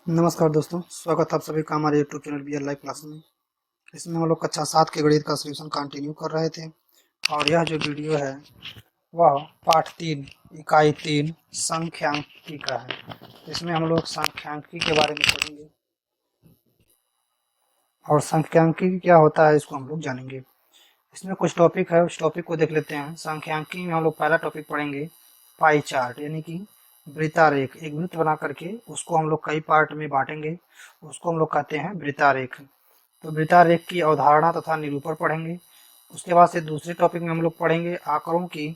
नमस्कार दोस्तों, स्वागत है आप सभी का हमारे YouTube channel B live class में। इसमें हम लोग कक्षा 7 के गणित का सॉल्यूशन कंटिन्यू कर रहे थे और यह जो वीडियो है वह पाठ 3 इकाई 3 सांख्यिकी का है। इसमें हम लोग सांख्यिकी के बारे में पढ़ेंगे और सांख्यिकी क्या होता है इसको हम लोग जानेंगे। इसमें कुछ टॉपिक है, उस टॉपिक को देख लेते हैं। सांख्यिकी में हम लोग पहला टॉपिक पढ़ेंगे पाई चार्ट, यानी कि वृत्तारेख। एक वृत्त बना करके उसको हम लोग कई पार्ट में बांटेंगे, उसको हम लोग कहते हैं वृत्तारेख। तो वृत्तारेख की अवधारणा तथा निरूपण पढ़ेंगे। उसके बाद से दूसरे टॉपिक में हम लोग पढ़ेंगे आंकड़ों की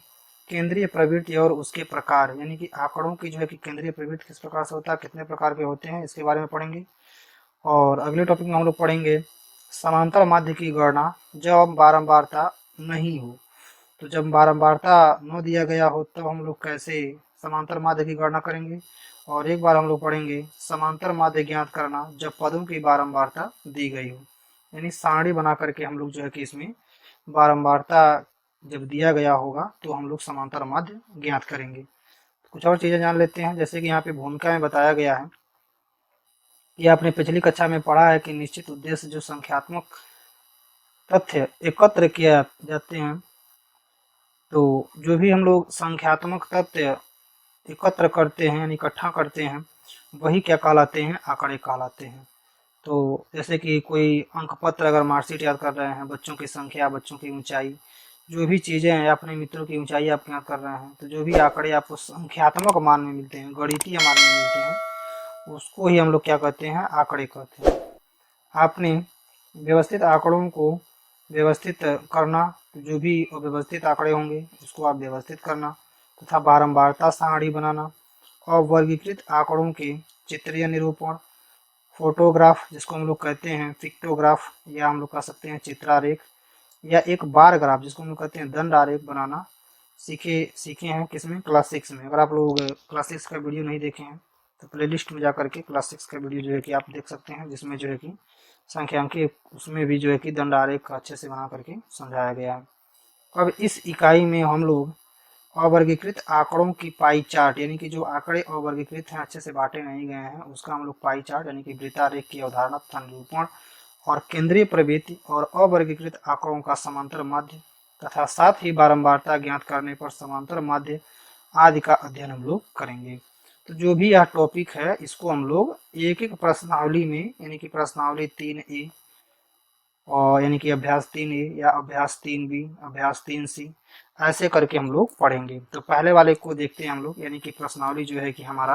केंद्रीय प्रवृत्ति और उसके प्रकार, यानी कि आंकड़ों की जो है कि केंद्रीय प्रवृत्ति किस प्रकार से होता है, कितने प्रकार के होते हैं, इसके बारे में पढ़ेंगे। और अगले टॉपिक में हम लोग पढ़ेंगे समांतर माध्य की गणना जब बारंबारता नहीं हो। तो जब बारंबारता न दिया गया हो तब हम लोग कैसे समांतर माध्य की गणना करेंगे। और एक बार हम लोग पढ़ेंगे समांतर माध्य ज्ञात करना जब पदों की बारंबारता दी गई हो, यानी सारणी बना करके हम लोग जो है कि इसमें बारंबारता जब दिया गया होगा तो हम लोग समांतर माध्य ज्ञात करेंगे। कुछ और चीज़ें जान लेते हैं, जैसे कि यहाँ पे भूमिका में बताया गया है कि आपने पिछली कक्षा में पढ़ा है कि निश्चित उद्देश्य जो संख्यात्मक तथ्य एकत्र किया जाते हैं, तो जो भी हम लोग संख्यात्मक तथ्य एकत्र करते हैं यानी इकट्ठा करते हैं वही क्या कहलाते हैं, आंकड़े कहलाते हैं। तो जैसे कि कोई अंक पत्र, अगर मार्कशीट याद कर रहे हैं, बच्चों की संख्या, बच्चों की ऊंचाई, जो भी चीज़ें हैं, अपने मित्रों की ऊंचाई आप याद कर रहे हैं, तो जो भी आंकड़े आपको संख्यात्मक मान में मिलते हैं, गणितीय मान में मिलते हैं, उसको ही हम लोग क्या कहते हैं, आंकड़े कहते हैं। आपने व्यवस्थित आंकड़ों को व्यवस्थित करना, तो जो भी अव्यवस्थित आंकड़े होंगे उसको आप व्यवस्थित करना, तथा बारंबारता सारणी बनाना और वर्गीकृत आंकड़ों के चित्रीय निरूपण, फोटोग्राफ जिसको हम लोग कहते हैं पिक्टोग्राफ, या हम लोग कह सकते हैं चित्रारेख, या एक बार ग्राफ जिसको हम लोग कहते हैं दंड आरेख बनाना सीखे हैं किसमें, क्लास 6 में। अगर आप लोग क्लास 6 का वीडियो नहीं देखे हैं तो प्लेलिस्ट में जा करके क्लास 6 का वीडियो जो है कि आप देख सकते हैं, जिसमें जो है कि संख्यांकी उसमें भी जो है कि दंड आरेख अच्छे से बना करके समझाया गया है। अब इस इकाई में हम लोग अवर्गीकृत आंकड़ों की पाई चार्ट, यानी कि जो आंकड़े अवर्गीकृत हैं, अच्छे से बांटे नहीं गए हैं, उसका हम लोग पाई चार्ट यानी कि वृत्तारेख की अवधारणा तथा निरूपण और केंद्रीय प्रवृत्ति और अवर्गीकृत आंकड़ों का समांतर माध्य तथा साथ ही बारंबारता ज्ञात करने पर समांतर माध्य आदि का अध्ययन हम लोग करेंगे। तो जो भी यह टॉपिक है इसको हम लोग एक एक प्रश्नावली में, यानी कि प्रश्नावली 3A और यानी कि अभ्यास 3A या अभ्यास 3B, अभ्यास 3C, ऐसे करके हम लोग पढ़ेंगे। तो पहले वाले को देखते हैं हम लोग, यानी कि प्रश्नावली जो है कि हमारा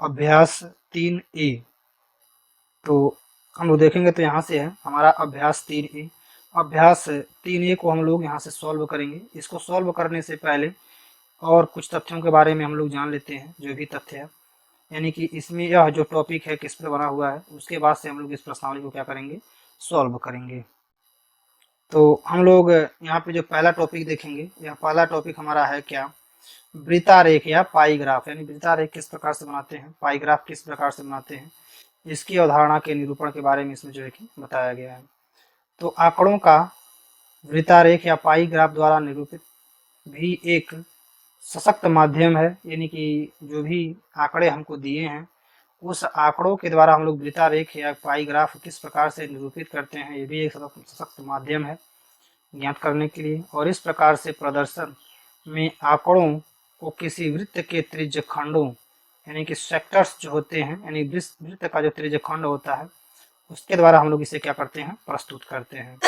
अभ्यास 3A। तो हम लोग देखेंगे तो यहाँ से है हमारा अभ्यास 3A। अभ्यास 3A को हम लोग यहाँ से सॉल्व करेंगे। इसको सॉल्व करने से पहले और कुछ तथ्यों के बारे में हम लोग जान लेते हैं, जो भी तथ्य है, यानी कि इसमें यह जो टॉपिक है किस पर बना हुआ है, उसके बाद से हम लोग इस प्रश्नावली को क्या करेंगे, सॉल्व करेंगे। तो हम लोग यहाँ पे जो पहला टॉपिक देखेंगे, यह पहला टॉपिक हमारा है क्या, वृत्तारेख या पाई ग्राफ, यानी वृत्तारेख किस प्रकार से बनाते हैं, पाई ग्राफ किस प्रकार से बनाते हैं, इसकी अवधारणा के निरूपण के बारे में इसमें जो है कि बताया गया है। तो आंकड़ों का वृत्तारेख या पाई ग्राफ द्वारा निरूपित भी एक सशक्त माध्यम है, यानी कि जो भी आंकड़े हमको दिए हैं उस आंकड़ों के द्वारा हम लोग वृत्तारेख या पाई ग्राफ किस प्रकार से निरूपित करते हैं, ये भी एक सशक्त माध्यम है ज्ञात करने के लिए। और इस प्रकार से प्रदर्शन में आंकड़ों को किसी वृत्त के त्रिज्य खंडों, यानी कि सेक्टर्स जो होते हैं, यानी वृत्त का जो त्रिज्य खंड होता है उसके द्वारा हम लोग इसे क्या करते हैं, प्रस्तुत करते हैं।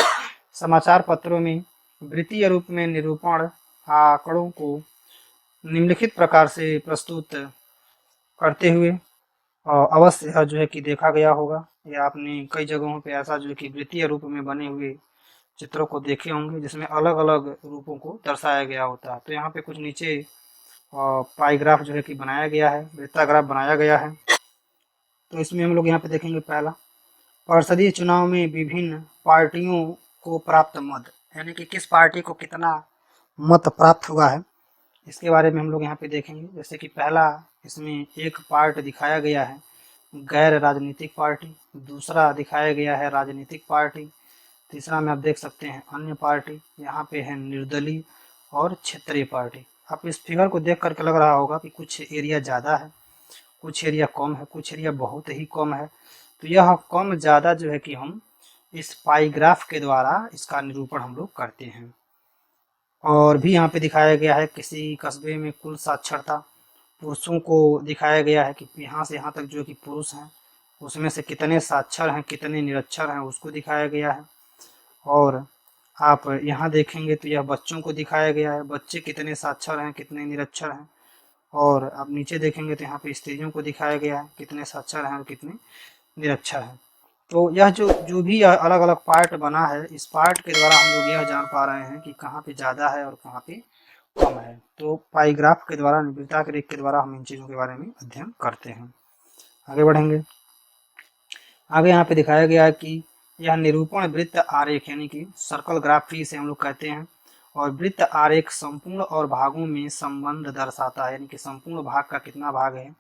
समाचार पत्रों में वृत्तीय रूप में निरूपण आंकड़ों को निम्नलिखित प्रकार से प्रस्तुत करते हुए अवश्य यह जो है कि देखा गया होगा, या आपने कई जगहों पे ऐसा जो है कि वृत्तीय रूप में बने हुए चित्रों को देखे होंगे जिसमें अलग अलग रूपों को दर्शाया गया होता है। तो यहाँ पे कुछ नीचे पाईग्राफ जो है कि बनाया गया है, वृत्ताग्राफ बनाया गया है। तो इसमें हम लोग यहाँ पे देखेंगे पहला, परिषदीय चुनाव में विभिन्न पार्टियों को प्राप्त मत, यानी कि किस पार्टी को कितना मत प्राप्त हुआ है, इसके बारे में हम लोग यहाँ पे देखेंगे। जैसे कि पहला इसमें एक पार्ट दिखाया गया है गैर राजनीतिक पार्टी, दूसरा दिखाया गया है राजनीतिक पार्टी, तीसरा में आप देख सकते हैं अन्य पार्टी, यहाँ पे है निर्दलीय और क्षेत्रीय पार्टी। आप इस फिगर को देख करके लग रहा होगा कि कुछ एरिया ज़्यादा है कुछ एरिया कम है, कुछ एरिया बहुत ही कम है। तो यह कम ज़्यादा जो है कि हम इस पाई ग्राफ के द्वारा इसका निरूपण हम लोग करते हैं। और भी यहाँ पे दिखाया गया है किसी कस्बे में कुल साक्षरता, पुरुषों को दिखाया गया है कि यहाँ से यहाँ तक जो कि पुरुष हैं, उसमें से कितने साक्षर हैं कितने निरक्षर हैं उसको दिखाया गया है। और आप यहाँ देखेंगे तो यह बच्चों को दिखाया गया है, बच्चे कितने साक्षर हैं कितने निरक्षर हैं। और आप नीचे देखेंगे तो यहाँ पे स्त्रियों को दिखाया गया है, कितने साक्षर हैं और कितने निरक्षर हैं। तो यह जो जो भी अलग अलग पार्ट बना है, इस पार्ट के द्वारा हम लोग यह जान पा रहे हैं कि कहाँ पे ज़्यादा है और कहाँ पे कम है। तो पाईग्राफ के द्वारा, निबिड़ता के रेख के द्वारा हम इन चीज़ों के बारे में अध्ययन करते हैं। आगे बढ़ेंगे। आगे यहाँ पे दिखाया गया है कि यह निरूपण वृत्त आरेख यानी कि सर्कल ग्राफी से हम लोग कहते हैं। और वृत्त आरेख संपूर्ण और भागों में संबंध दर्शाता है, यानी कि संपूर्ण भाग का कितना भाग है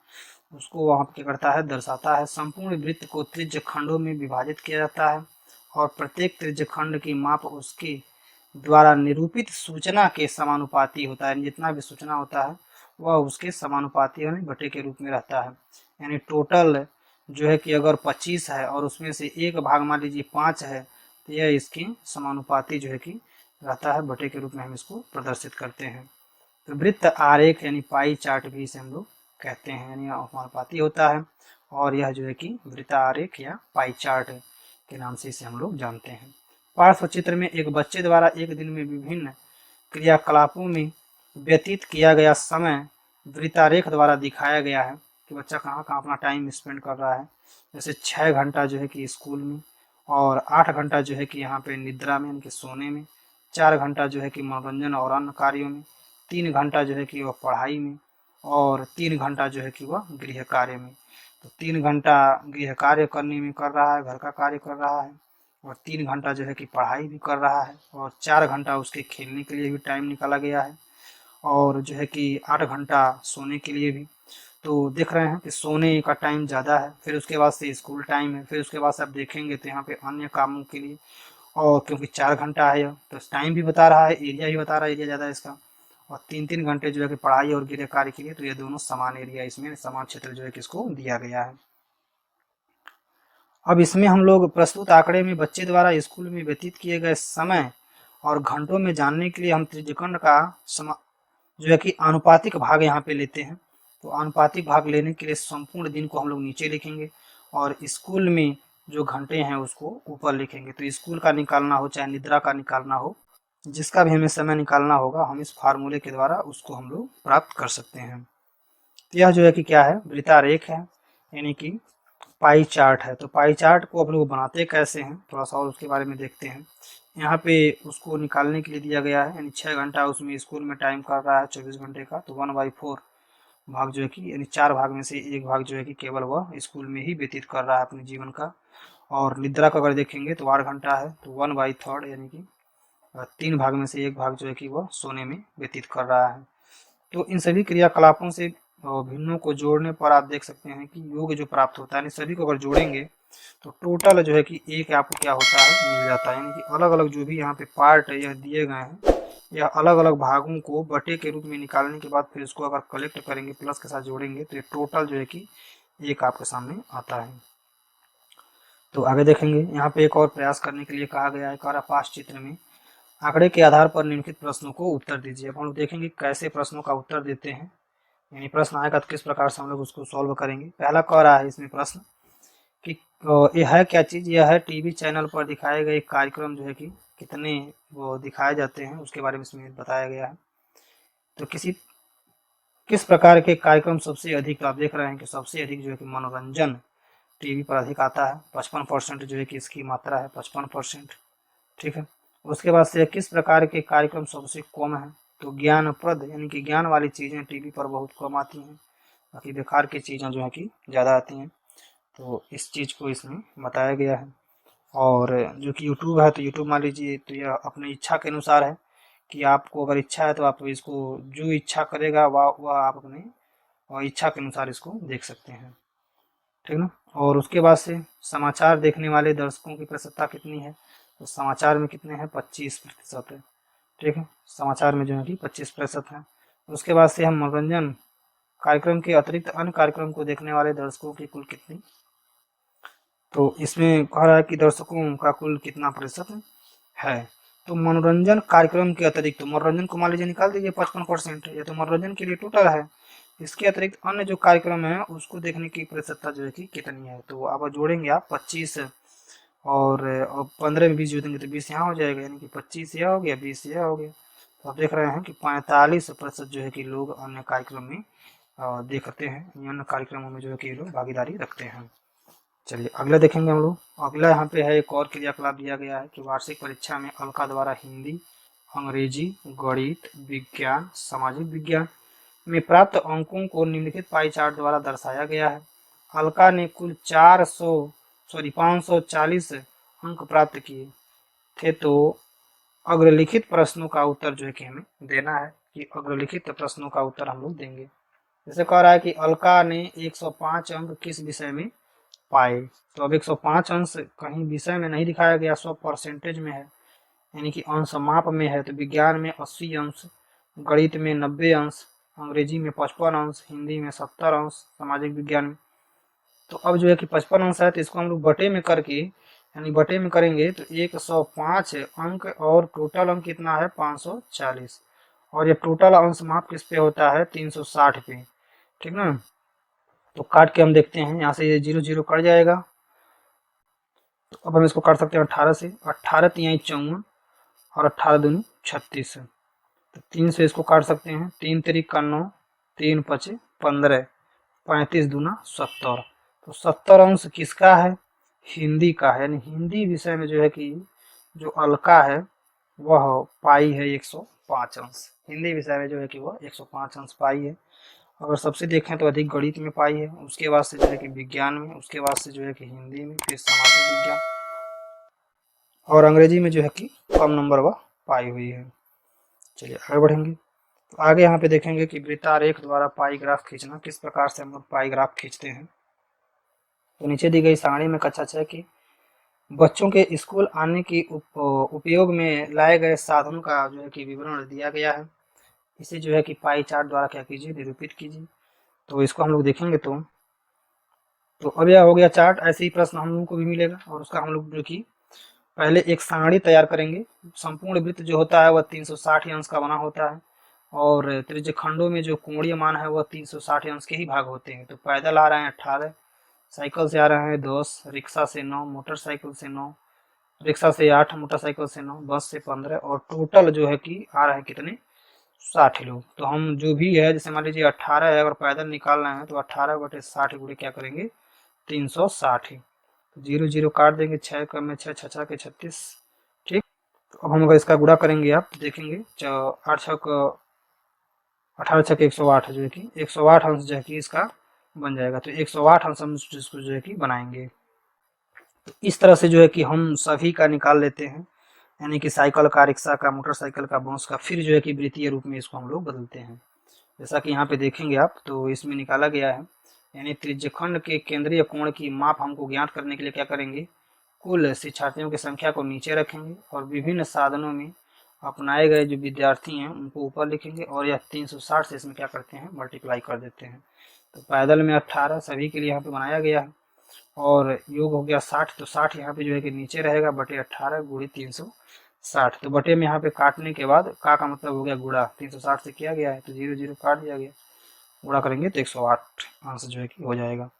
उसको वहाँ क्या करता है, दर्शाता है। संपूर्ण वृत्त को त्रिज्य खंडों में विभाजित किया जाता है और प्रत्येक त्रिज्य खंड की माप उसके द्वारा निरूपित सूचना के समानुपाती होता है। जितना भी सूचना होता है वह उसके समानुपाती यानी बटे के रूप में रहता है। यानी टोटल जो है कि अगर 25 है और उसमें से एक भाग मान लीजिए 5 है तो यह इसकी समानुपाती जो है कि रहता है, बटे के रूप में हम इसको प्रदर्शित करते हैं। तो वृत्त आरेख यानी पाई चार्ट भी इसे हम लोग कहते हैं, यानी समानुपाती होता है। और यह जो है कि वृत्त आरेख या पाई चार्ट के नाम से इसे हम लोग जानते हैं। पार्श्व चित्र में एक बच्चे द्वारा एक दिन में विभिन्न क्रियाकलापों में व्यतीत किया गया समय वृत्तारेख द्वारा दिखाया गया है कि बच्चा कहाँ कहाँ अपना टाइम स्पेंड कर रहा है। जैसे 6 घंटा जो है कि स्कूल में, और 8 घंटा जो है कि यहाँ पे निद्रा में यानी कि सोने में, 4 घंटा जो है कि मनोरंजन और अन्य कार्यों में, 3 घंटा जो है कि वह पढ़ाई में, और 3 घंटा जो है कि वह गृह कार्य में। तो 3 घंटा गृह कार्य करने में कर रहा है, घर का कार्य कर रहा है, और 3 घंटा जो है कि पढ़ाई भी कर रहा है, और 4 घंटा उसके खेलने के लिए भी टाइम निकाला गया है, और जो है कि 8 घंटा सोने के लिए भी। तो देख रहे हैं कि सोने का टाइम ज़्यादा है, फिर उसके बाद से स्कूल टाइम है, फिर उसके बाद से आप देखेंगे तो यहाँ पे अन्य कामों के लिए, और क्योंकि 4 घंटा है तो टाइम भी बता रहा है, एरिया भी बता रहा है, एरिया ज़्यादा है इसका, और 3-3 घंटे जो है कि पढ़ाई और गृह कार्य के लिए। तो ये दोनों समान एरिया, इसमें समान क्षेत्र जो है कि इसको दिया गया है। अब इसमें हम लोग प्रस्तुत आंकड़े में बच्चे द्वारा स्कूल में व्यतीत किए गए समय और घंटों में जानने के लिए हम त्रिज्यखंड का जो है कि आनुपातिक भाग यहाँ पे लेते हैं। तो आनुपातिक भाग लेने के लिए संपूर्ण दिन को हम लोग नीचे लिखेंगे और स्कूल में जो घंटे हैं उसको ऊपर लिखेंगे। तो स्कूल का निकालना हो चाहे निद्रा का निकालना हो, जिसका भी हमें समय निकालना होगा, हम इस फार्मूले के द्वारा उसको हम लोग प्राप्त कर सकते हैं। तो यह जो है कि क्या है, वृत्तारेख है, यानी कि पाई चार्ट है। तो पाई चार्ट को हम लोग बनाते कैसे हैं थोड़ा सा और उसके बारे में देखते हैं। यहाँ पे उसको निकालने के लिए दिया गया है, यानी 6 घंटा उसमें स्कूल में टाइम कर रहा है 24 घंटे का, तो 1/4 भाग जो है कि यानी 4 भाग में से एक भाग जो है कि केवल वह स्कूल में ही व्यतीत कर रहा है अपने जीवन का। और निद्रा का अगर देखेंगे तो 8 घंटा है, तो 1/3 यानी कि 3 भाग में से एक भाग जो है कि वह सोने में व्यतीत कर रहा है। तो इन सभी क्रियाकलापों से भिन्नों को जोड़ने पर आप देख सकते हैं कि योग जो प्राप्त होता है, इन सभी को अगर जोड़ेंगे तो टोटल जो है कि एक आपको क्या होता है, मिल जाता है। यानी कि अलग अलग जो भी यहाँ पे पार्ट यह दिए गए हैं, यह अलग अलग भागों को बटे के रूप में निकालने के बाद फिर इसको अगर कलेक्ट करेंगे, प्लस के साथ जोड़ेंगे, तो ये टोटल जो है कि एक आपके सामने आता है। तो आगे देखेंगे, यहाँ पे एक और प्रयास करने के लिए कहा गया है, कह रहा पास चित्र में आंकड़े के आधार पर निम्नलिखित प्रश्नों को उत्तर दीजिए। अब हम लोग देखेंगे कैसे प्रश्नों का उत्तर देते हैं, यानी प्रश्न आएगा तो किस प्रकार से हम लोग उसको सॉल्व करेंगे। पहला कह रहा है इसमें प्रश्न कि यह है क्या चीज़, यह है टीवी चैनल पर दिखाए गए कार्यक्रम जो है कि कितने वो दिखाए जाते हैं उसके बारे में इसमें बताया गया है। तो किस प्रकार के कार्यक्रम सबसे अधिक, तो आप देख रहे हैं कि सबसे अधिक जो है कि मनोरंजन टीवी पर अधिक आता है, 55% जो है कि इसकी मात्रा है, 55%। ठीक है। उसके बाद से किस प्रकार के कार्यक्रम सबसे कम है, तो ज्ञानप्रद यानी कि ज्ञान वाली चीज़ें टीवी पर बहुत कम आती हैं, बाकी बेकार की चीज़ें जो है कि ज़्यादा आती हैं। तो इस चीज़ को इसमें बताया गया है। और जो कि यूट्यूब है, तो यूट्यूब मान लीजिए तो यह अपनी इच्छा के अनुसार है कि आपको अगर इच्छा है तो आप इसको जो इच्छा करेगा वह आप अपने और इच्छा के अनुसार इसको देख सकते हैं। ठीक ना। और उसके बाद से समाचार देखने वाले दर्शकों की प्रतिशतता कितनी है, तो समाचार में कितने हैं, 25% है। ठीक है, समाचार में जो है कि 25% है। उसके बाद से हम मनोरंजन कार्यक्रम के अतिरिक्त अन्य कार्यक्रम को देखने वाले दर्शकों की कुल कितनी, तो इसमें कह रहा है कि दर्शकों का कुल कितना प्रतिशत है। तो मनोरंजन कार्यक्रम के अतिरिक्त, तो मनोरंजन को मान लीजिए निकाल दीजिए 55%, ये तो मनोरंजन के लिए टोटल है। इसके अतिरिक्त अन्य जो कार्यक्रम है उसको देखने की प्रतिशतता जो है कि कितनी है, तो अब जोड़ेंगे आप 25 और 15 में 20 जोड़ेंगे तो 20 यहाँ हो जाएगा, यानी कि 25 यह हो गया, 20 यह हो गया। तो आप देख रहे हैं कि 45% जो है कि लोग अन्य कार्यक्रम में देखते हैं, अन्य कार्यक्रमों में जो है कि लोग भागीदारी रखते हैं। चलिए अगला देखेंगे हम लोग। अगला यहाँ पे है एक और क्रियाकलाप दिया गया है कि वार्षिक परीक्षा में अलका द्वारा हिंदी, अंग्रेजी, गणित, विज्ञान, सामाजिक विज्ञान में प्राप्त अंकों को निम्नलिखित पाई चार्ट द्वारा दर्शाया गया है। अलका ने कुल 540 अंक प्राप्त किए थे, तो अग्रलिखित प्रश्नों का उत्तर जो है कि हमें देना है, कि अग्रलिखित प्रश्नों का उत्तर हम लोग देंगे। जैसे कह रहा है कि अलका ने 105 अंक किस विषय में पाए, तो अब 105 अंश कहीं विषय में नहीं दिखाया गया, 100% में है, यानी कि अंश माप में है। तो विज्ञान में 80 अंश, गणित में 90 अंश, अंग्रेजी में 55 अंश, हिंदी में 70 अंश, सामाजिक विज्ञान में। तो अब जो है कि 55 अंश है, तो इसको हम लोग बटे में करके, यानी बटे में करेंगे तो 105 अंक और टोटल अंक कितना है 540, और ये टोटल अंश माप किस पे होता है 360 पे, ठीक ना। तो काट के हम देखते हैं, यहाँ से ये 0 0 कट जाएगा, तो अब हम इसको काट सकते हैं 18 से, 18 तिहाई 54 और 18 दूनी 36 है, तो 3 से इसको काट सकते हैं, 3 तिरिक का 9, 3 पचे 15, 35 दूना 70, तो 70 अंश किसका है, हिंदी का है। यानी हिंदी विषय में जो है कि जो अलका है वह पाई है 105 अंश, हिंदी विषय में जो है कि वह 105 अंश पाई है। अगर सबसे देखें तो अधिक गणित में पाई है, उसके बाद से जो है कि विज्ञान में, उसके बाद से जो है कि हिंदी में, फिर सामाजिक विज्ञान और अंग्रेजी में जो है कि कम नंबर वह पाई हुई है। चलिए आगे बढ़ेंगे। तो आगे यहाँ पे देखेंगे कि वृत्तारेख द्वारा पाई ग्राफ खींचना, किस प्रकार से हम लोग पाई ग्राफ खींचते हैं। तो नीचे दी गई सारणी में कक्षा 6 की बच्चों के स्कूल आने की उपयोग में लाए गए साधनों का जो है कि विवरण दिया गया है। इसे जो है कि पाई चार्ट द्वारा क्या कीजिए, निरूपित कीजिए। तो इसको हम लोग देखेंगे तो अब यह हो गया चार्ट। ऐसे ही प्रश्न हम लोगों को भी मिलेगा, और उसका हम लोग जो कि पहले एक सारणी तैयार करेंगे। संपूर्ण वृत्त जो होता है वह 360 अंश का बना होता है, और त्रिज्य खंडों में जो कोणीय मान है वह 360 अंश के ही भाग होते हैं। तो पैदल आ रहे हैं 18, साइकिल से आ रहे हैं 10, रिक्शा से 9, मोटरसाइकिल से 9, रिक्शा से 8, मोटरसाइकिल से 9, बस से 15, और टोटल जो है कि आ रहे हैं कितने 60 लोग। तो हम जो भी है, जैसे मान लीजिए 18 है, अगर पैदल निकाल रहे हैं तो 18/60 गुणे क्या करेंगे 360, तो 0 0 काट देंगे, 6 कम में 6, 6 के 36, ठीक। तो अब हम अगर इसका गुणा करेंगे आप तो देखेंगे 8 6 18 6 108 जो है कि 108 अंश जो है कि इसका बन जाएगा। तो 108 अंश हम इसको जो है कि बनाएंगे। तो इस तरह से जो है कि हम सभी का निकाल लेते हैं, यानी कि साइकिल का, रिक्शा का, मोटरसाइकिल का, बस का, फिर जो है कि वृत्तीय रूप में इसको हम लोग बदलते हैं। जैसा कि यहाँ पे देखेंगे आप, तो इसमें निकाला गया है, यानी त्रिज्यखंड के केंद्रीय कोण की माप हमको ज्ञात करने के लिए क्या करेंगे, कुल शिक्षार्थियों की संख्या को नीचे रखेंगे और विभिन्न साधनों में अपनाए गए जो विद्यार्थी हैं उनको ऊपर लिखेंगे, और यह 360 से इसमें क्या करते हैं मल्टीप्लाई कर देते हैं। तो पैदल में 18 सभी के लिए यहाँ पे बनाया गया है, और योग हो गया 60, तो 60 यहाँ पे जो है कि नीचे रहेगा, बटे 18 गुणे 360। तो बटे में यहाँ पे काटने के बाद का मतलब हो गया गुणा, 360 से किया गया है तो 0 0 काट दिया गया, गुणा करेंगे तो 108 अंश जो है कि हो जाएगा।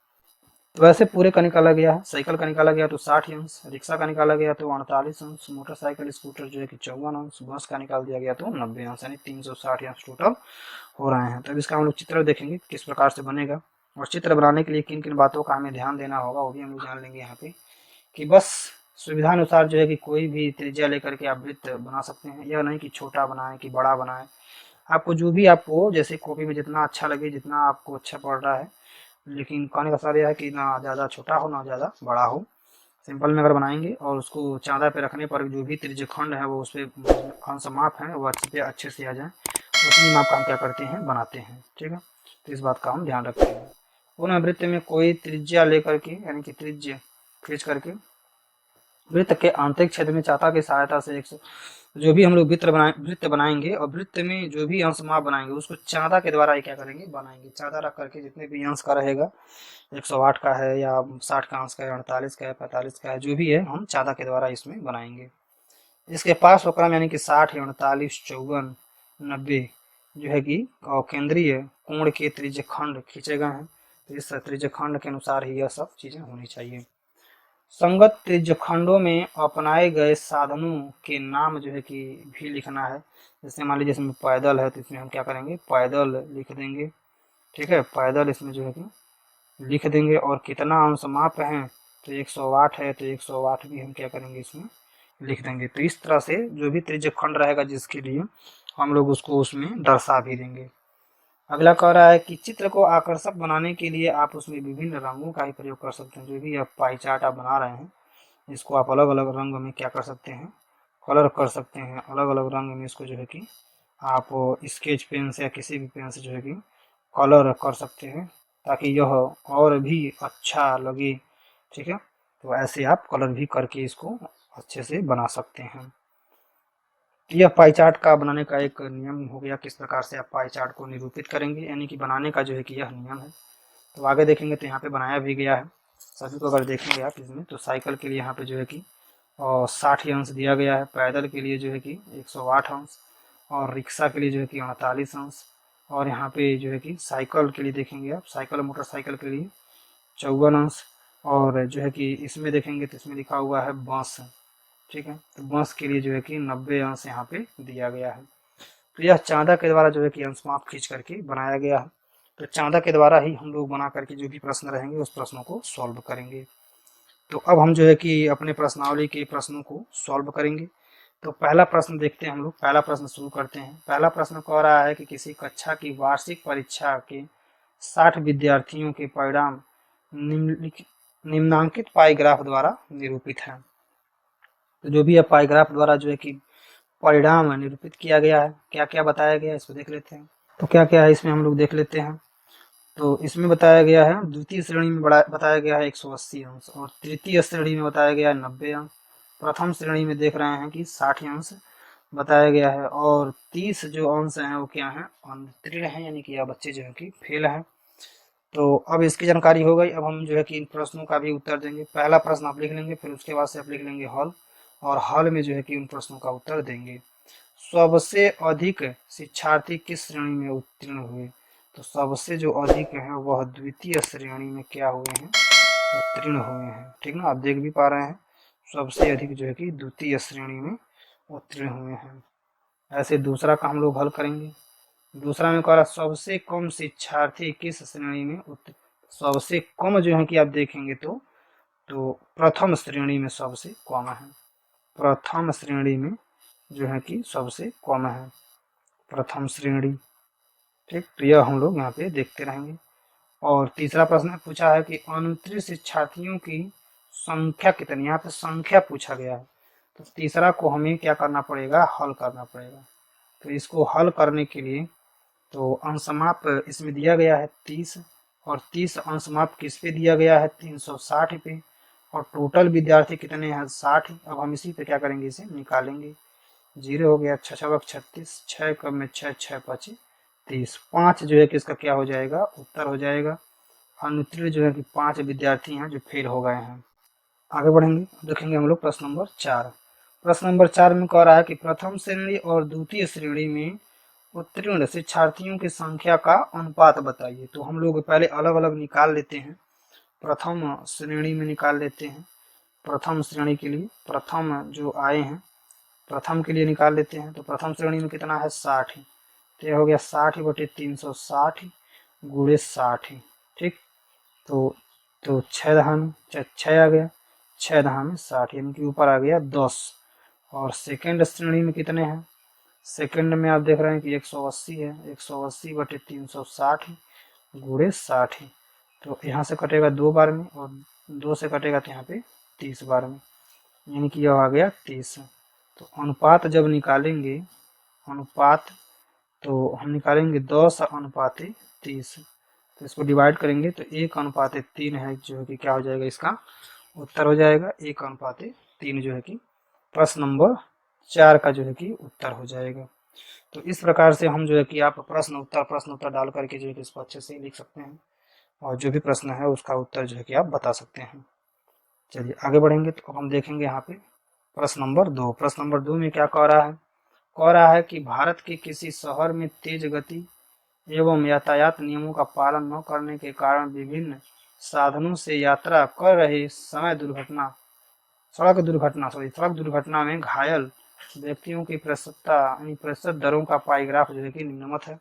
तो वैसे पूरे का निकाला गया है, साइकिल का निकाला गया तो 60 अंश, रिक्शा का निकाला गया तो 48 अंश, मोटरसाइकिल स्कूटर जो है कि 54 अंश, बस का निकाल दिया गया तो 90 अंश, यानी 360 अंश टोटल हो रहे हैं। तो अब इसका हम लोग चित्र देखेंगे किस प्रकार से बनेगा, और चित्र बनाने के लिए किन किन बातों का हमें ध्यान देना होगा वो भी हम लोग जान लेंगे यहाँ पे। कि बस सुविधा अनुसार जो है कि कोई भी त्रिज्या लेकर के आप वृत्त बना सकते हैं, यह नहीं कि छोटा बनाए कि बड़ा बनाए, आपको जो भी आपको जैसे कॉपी में जितना अच्छा लगे, जितना आपको अच्छा पड़ रहा है। लेकिन कहने का सार यह है कि ना ज़्यादा छोटा हो ना ज़्यादा बड़ा हो, सिंपल में अगर बनाएंगे और उसको चाँदा पे रखने पर जो भी त्रिज्यखंड है वो उस पर अंश माप है वो अच्छे से आ जाए, उतनी माप का हम क्या करते हैं बनाते हैं, ठीक है। तो इस बात का हम ध्यान रखते हैं। पुनः वृत्त में कोई त्रिज्या लेकर के, यानी कि त्रिज्य खींच करके वृत्त के आंतरिक क्षेत्र में चाता की सहायता से जो भी हम लोग वृत्त बनाएंगे और वृत्त में जो भी अंश माप बनाएंगे उसको चांदा के द्वारा ही क्या करेंगे, बनाएंगे। चांदा रख करके जितने भी अंश का रहेगा, 108 का है या 60 का अंश का है, 48 का है, 45 का है, जो भी है हम चांदा के द्वारा इसमें बनाएंगे। इसके पास क्रम यानी कि 60, 39, 54, 90 जो है कि केंद्रीय कोण के त्रिज्यखंड खींचे गए हैं। तो इस त्रिज्यखंड के अनुसार ही यह सब चीजें होनी चाहिए। संगत त्रिज्यखंडों में अपनाए गए साधनों के नाम जो है कि भी लिखना है। जैसे मान लीजिए इसमें पैदल है तो इसमें हम क्या करेंगे, पैदल लिख देंगे। ठीक है, पैदल इसमें जो है कि लिख देंगे। और कितना अंश माप है तो 108 है, तो 108 भी हम क्या करेंगे इसमें लिख देंगे। तो इस तरह से जो भी त्रिज्यखंड रहेगा जिसके लिए हम लोग उसको उसमें दर्शा भी देंगे। अगला कह रहा है कि चित्र को आकर्षक बनाने के लिए आप उसमें विभिन्न रंगों का ही प्रयोग कर सकते हैं। जो भी आप पाई चार्ट आप बना रहे हैं इसको आप अलग अलग रंग में क्या कर सकते हैं, कलर कर सकते हैं। अलग अलग रंग में इसको जो है कि आप स्केच पेन से या किसी भी पेन से जो है कि कलर कर सकते हैं ताकि यह और भी अच्छा लगे। ठीक है, तो ऐसे आप कलर भी करके इसको अच्छे से बना सकते हैं। यह पाई चार्ट का बनाने का एक नियम हो गया, किस प्रकार से आप पाई चार्ट को निरूपित करेंगे, यानी कि बनाने का जो है कि यह नियम है। तो आगे देखेंगे तो यहाँ पे बनाया भी गया है सभी को। अगर देखेंगे आप इसमें तो साइकिल के लिए यहाँ पे जो है कि 60 अंश दिया गया है, पैदल के लिए जो है कि 108 अंश, और रिक्शा के लिए जो है कि 38 अंश, और यहाँ पे जो है कि साइकिल के लिए देखेंगे आप, साइकिल मोटरसाइकिल के लिए 54 अंश, और जो है कि इसमें देखेंगे तो इसमें लिखा हुआ है बस। ठीक है, तो बस के लिए जो है कि 90 अंश यहाँ पे दिया गया है। तो यह चांदा के द्वारा जो है कि अंश माप खींच करके बनाया गया है। तो चांदा के द्वारा ही हम लोग बना करके जो भी प्रश्न रहेंगे उस प्रश्नों को सॉल्व करेंगे। तो अब हम जो है कि अपने प्रश्नावली के प्रश्नों को सॉल्व करेंगे। तो पहला प्रश्न देखते हैं हम लोग। पहला प्रश्न शुरू करते हैं। पहला प्रश्न कह रहा है कि किसी कक्षा की वार्षिक परीक्षा के 60 विद्यार्थियों के परिणाम निम्नांकित पाई ग्राफ द्वारा निरूपित है। तो जो भी है पाई ग्राफ द्वारा जो है कि परिणाम निरूपित किया गया है, क्या क्या बताया गया है इसको देख लेते हैं। तो क्या क्या है इसमें हम लोग देख लेते हैं। तो इसमें बताया गया है द्वितीय श्रेणी में बताया गया है 180 अंश, और तृतीय श्रेणी में बताया गया है 90 अंश। प्रथम श्रेणी में देख रहे हैं कि 60 अंश बताया गया है, और 30 जो अंश हैं वो क्या है, अनुत्तीर्ण है, यानी कि यह बच्चे जो है कि फेल है। तो अब इसकी जानकारी हो गई। अब हम जो है कि इन प्रश्नों का भी उत्तर देंगे। पहला प्रश्न आप लिख लेंगे, फिर उसके बाद से आप लिख लेंगे हल, और हल में जो है कि उन प्रश्नों का उत्तर देंगे। सबसे अधिक शिक्षार्थी किस श्रेणी में उत्तीर्ण हुए। तो सबसे जो अधिक है वह द्वितीय श्रेणी में क्या हुए हैं, उत्तीर्ण हुए हैं। ठीक ना, आप देख भी पा रहे हैं सबसे अधिक जो है कि द्वितीय श्रेणी में उत्तीर्ण हुए हैं। ऐसे दूसरा का हम लोग हल करेंगे। दूसरा में कह रहा सबसे कम शिक्षार्थी किस श्रेणी में उत्तीर्ण। सबसे कम जो है कि आप देखेंगे तो प्रथम श्रेणी में सबसे कम है। प्रथम श्रेणी में जो है कि सबसे कम है, प्रथम श्रेणी। ठीक, तो यह हम लोग यहाँ पे देखते रहेंगे। और तीसरा प्रश्न पूछा है कि अनुत्तीर्ण शिक्षार्थियों की संख्या कितनी। यहाँ पे संख्या पूछा गया है, तो तीसरा को हमें क्या करना पड़ेगा, हल करना पड़ेगा। तो इसको हल करने के लिए तो अंशमाप इसमें दिया गया है 30, और 30 अंशमाप किस पे दिया गया है, 360 पे, और टोटल विद्यार्थी कितने हैं, 60। अब हम इसी पे क्या करेंगे, इसे निकालेंगे। 0 हो गया, 6 6 36, 6 कम में 6, 6 5 30, 5 जो है कि इसका क्या हो जाएगा, उत्तर हो जाएगा। अनुत्तीर्ण जो है कि 5 विद्यार्थी हैं जो फेल हो गए हैं। आगे बढ़ेंगे, देखेंगे हम लोग प्रश्न नंबर 4। प्रश्न नंबर 4 में कह रहा है कि प्रथम श्रेणी और द्वितीय श्रेणी में उत्तीर्ण शिक्षार्थियों की संख्या का अनुपात बताइए। तो हम लोग पहले अलग अलग निकाल लेते हैं। प्रथम श्रेणी में निकाल लेते हैं। प्रथम श्रेणी के लिए प्रथम जो आए हैं प्रथम के लिए निकाल लेते हैं। तो प्रथम श्रेणी में कितना है, 60। तो यह हो गया 60 बटे 360 गुणे 60। ठीक, तो 6 दहान 6 आ गया, 6 दहान 60, यानी कि ऊपर आ गया 10। और सेकेंड श्रेणी में कितने हैं, सेकंड में आप देख रहे हैं कि 180 है, 180 बटे 360 गुणे 60। तो यहाँ से कटेगा 2 बार में, और 2 से कटेगा तो यहाँ पे 30 बार में, यानी कि यह आ गया 30। तो अनुपात जब निकालेंगे, अनुपात तो हम निकालेंगे 10 अनुपात 30। तो इसको डिवाइड करेंगे तो 1 अनुपात 3 है जो है कि क्या हो जाएगा, इसका उत्तर हो जाएगा 1 अनुपात 3 जो है कि प्रश्न नंबर 4 का जो है कि उत्तर हो जाएगा। तो इस प्रकार से हम जो है कि आप प्रश्न उत्तर डाल करके जो है कि इसको अच्छे से लिख सकते हैं और जो भी प्रश्न है उसका उत्तर जो है कि आप बता सकते हैं। चलिए आगे बढ़ेंगे तो हम देखेंगे यहाँ पे प्रश्न नंबर 2। प्रश्न नंबर 2 में क्या कह रहा है? कह रहा है कि भारत के किसी शहर में तेज गति एवं यातायात नियमों का पालन न करने के कारण विभिन्न साधनों से यात्रा कर रहे समय सड़क दुर्घटना में घायल व्यक्तियों की प्रतिशत दरों का पाई ग्राफ जो है कि निम्नवत है।